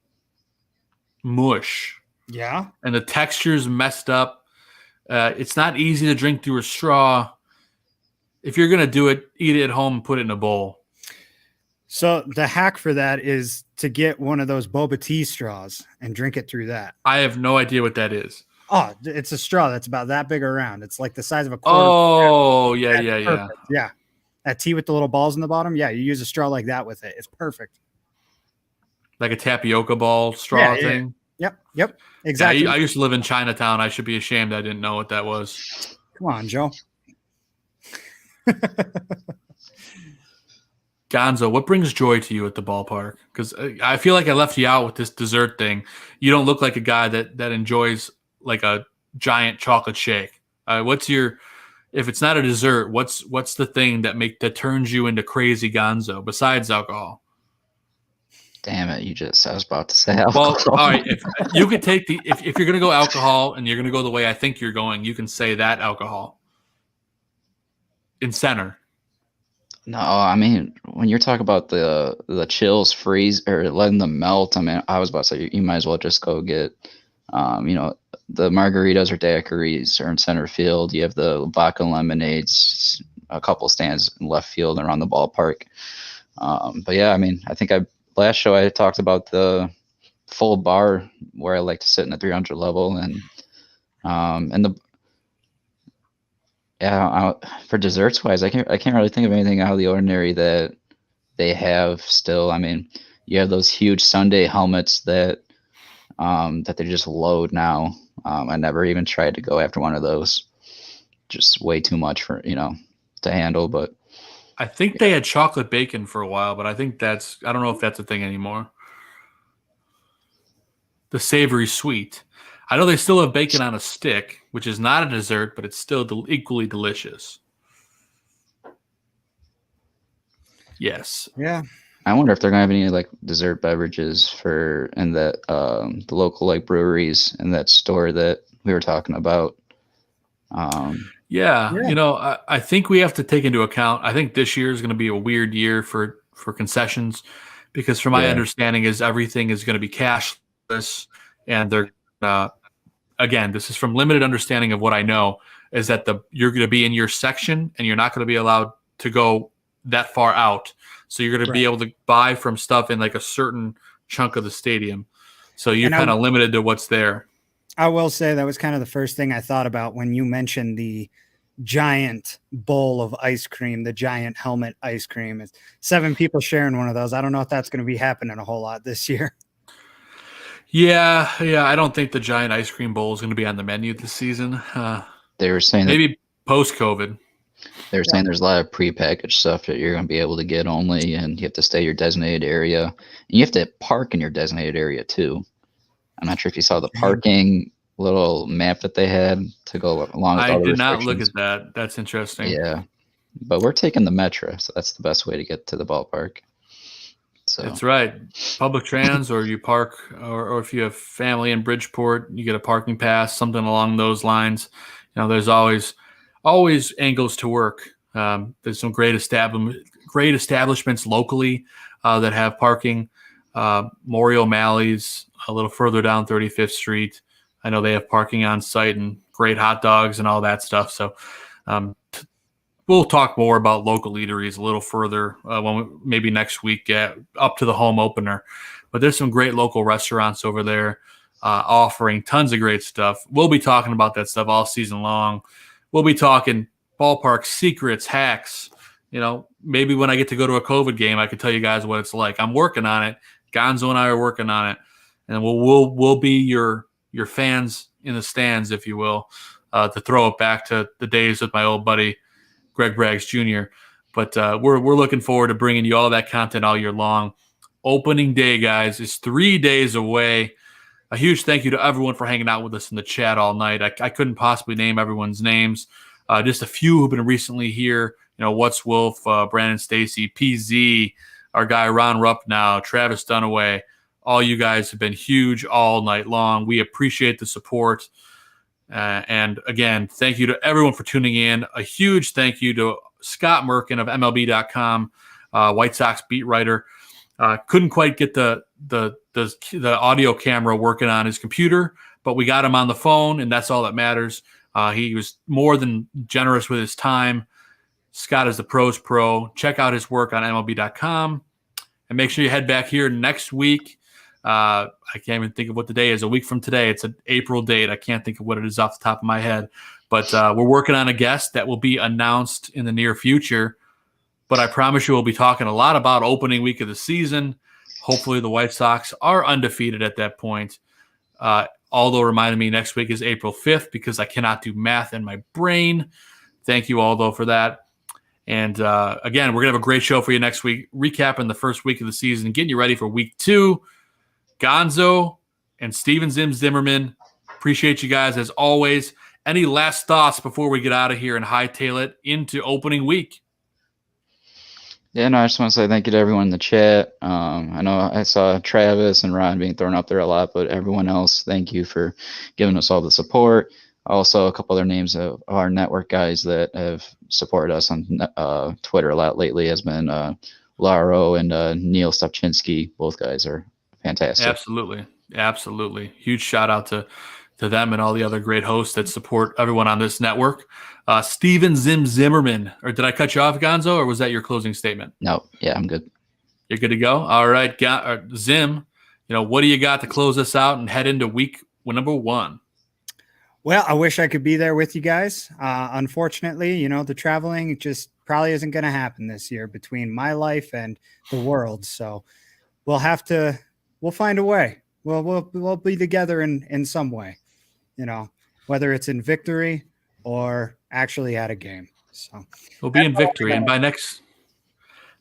mush. Yeah. And the texture's messed up. It's not easy to drink through a straw. If you're going to do it, eat it at home and put it in a bowl. So the hack for that is to get one of those boba tea straws and drink it through that. I have no idea what that is. Oh, it's a straw that's about that big around. It's like the size of a quarter. Oh, yeah. Yeah. That tea with the little balls in the bottom. Yeah, you use a straw like that with it. It's perfect. Like a tapioca ball straw thing? Yep. Exactly. Yeah, I used to live in Chinatown. I should be ashamed I didn't know what that was. Come on, Joe. Gonzo, what brings joy to you at the ballpark? Because I feel like I left you out with this dessert thing. You don't look like a guy that enjoys like a giant chocolate shake. What's your, if it's not a dessert, what's the thing that turns you into crazy Gonzo besides alcohol? Damn it! I was about to say alcohol. Well, all right. If you could take if you're gonna go alcohol and you're gonna go the way I think you're going, you can say that alcohol in center. No, I mean, when you're talking about the chills freeze or letting them melt, I mean, I was about to say you might as well just go get, the margaritas or daiquiris are in center field. You have the vodka lemonades, a couple stands in left field around the ballpark. But yeah, I mean, I think last show I talked about the full bar where I like to sit in the 300 level, and And for desserts wise, I can't really think of anything out of the ordinary that they have still. I mean, you have those huge Sunday helmets that they just load now. I never even tried to go after one of those. Just way too much for to handle. But I think they had chocolate bacon for a while, but I think I don't know if that's a thing anymore. The savory sweet. I know they still have bacon on a stick, which is not a dessert, but it's still equally delicious. Yes. Yeah. I wonder if they're gonna have any like dessert beverages in that the local like breweries in that store that we were talking about. Yeah. I think we have to take into account. I think this year is going to be a weird year for concessions, because from my understanding is everything is going to be cashless, and they're again, this is from limited understanding of what I know, is that you're going to be in your section and you're not going to be allowed to go that far out. So you're going to be able to buy from stuff in like a certain chunk of the stadium. So you're kind of limited to what's there. I will say that was kind of the first thing I thought about when you mentioned the giant bowl of ice cream, the giant helmet ice cream. It's 7 people sharing one of those. I don't know if that's going to be happening a whole lot this year. Yeah. I don't think the giant ice cream bowl is going to be on the menu this season. They were saying maybe post-COVID. They were saying there's a lot of prepackaged stuff that you're going to be able to get only, and you have to stay your designated area. And you have to park in your designated area too. I'm not sure if you saw the parking little map that they had to go along with all the restrictions. I did not look at that. That's interesting. Yeah. But we're taking the Metro, so that's the best way to get to the ballpark. So that's right. Public trans, or you park, or if you have family in Bridgeport, you get a parking pass, something along those lines. There's always angles to work. There's some great establishments locally that have parking. Maury O'Malley's a little further down 35th Street. I know they have parking on site and great hot dogs and all that stuff. So we'll talk more about local eateries a little further maybe next week up to the home opener. But there's some great local restaurants over there offering tons of great stuff. We'll be talking about that stuff all season long. We'll be talking ballpark secrets, hacks. Maybe when I get to go to a COVID game, I can tell you guys what it's like. I'm working on it. Gonzo and I are working on it, and we'll be your fans in the stands, if you will, to throw it back to the days with my old buddy Greg Braggs Jr. But we're looking forward to bringing you all that content all year long. Opening day, guys, is 3 days away. A huge thank you to everyone for hanging out with us in the chat all night. I couldn't possibly name everyone's names. Just a few who've been recently here. What's Wolf, Brandon Stacy, PZ, our guy Ron Rupp now, Travis Dunaway. All you guys have been huge all night long. We appreciate the support. And again, thank you to everyone for tuning in. A huge thank you to Scott Merkin of MLB.com, White Sox beat writer. Couldn't quite get the audio camera working on his computer, but we got him on the phone, and that's all that matters. He was more than generous with his time. Scott is the pros pro. Check out his work on MLB.com, and make sure you head back here next week. I can't even think of what the day is. A week from today, it's an April date. I can't think of what it is off the top of my head, but we're working on a guest that will be announced in the near future. But I promise you we'll be talking a lot about opening week of the season. Hopefully the White Sox are undefeated at that point. Aldo reminded me next week is April 5th because I cannot do math in my brain. Thank you, Aldo, for that. And again, we're going to have a great show for you next week, recapping the first week of the season, getting you ready for week 2. Gonzo and Steven Zimmerman, appreciate you guys as always. Any last thoughts before we get out of here and hightail it into opening week? Yeah, no, I just want to say thank you to everyone in the chat. I know I saw Travis and Ron being thrown up there a lot, but everyone else, thank you for giving us all the support. Also, a couple other names of our network guys that have supported us on Twitter a lot lately has been Laro and Neil Stopchinski. Both guys are fantastic. Absolutely. Huge shout out to them and all the other great hosts that support everyone on this network. Steven Zimmerman, or did I cut you off, Gonzo, or was that your closing statement? No, yeah, I'm good. You're good to go? All right, Zim, what do you got to close us out and head into week number 1? Well, I wish I could be there with you guys. Unfortunately, the traveling just probably isn't going to happen this year between my life and the world. So we'll find a way. We'll be together in some way, whether it's in victory or actually at a game. So we'll be in victory, and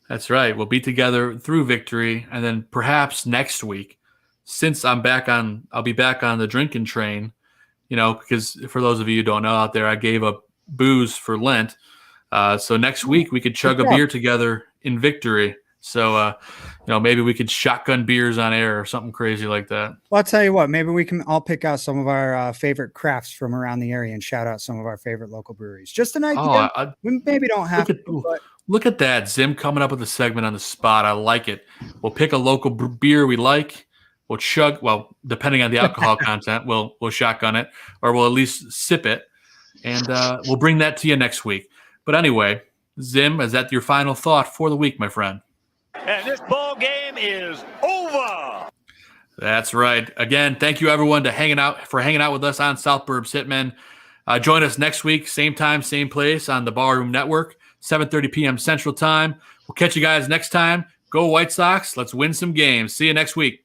that's right. We'll be together through victory, and then perhaps next week, since I'll be back on the drinking train, because for those of you who don't know out there, I gave up booze for Lent. So next week we could chug a beer together in victory. So, maybe we could shotgun beers on air or something crazy like that. Well, I'll tell you what, maybe we can all pick out some of our favorite crafts from around the area and shout out some of our favorite local breweries. Just an idea. We maybe don't have to. Look at that. Zim coming up with a segment on the spot. I like it. We'll pick a local beer we like. We'll chug. Well, depending on the alcohol content, we'll shotgun it, or we'll at least sip it. And we'll bring that to you next week. But anyway, Zim, is that your final thought for the week, my friend? And this ball game is over. That's right. Again, thank you everyone for hanging out with us on South Burbs Hitmen. Join us next week, same time, same place on the Barroom Network, 7:30 p.m. Central Time. We'll catch you guys next time. Go White Sox. Let's win some games. See you next week.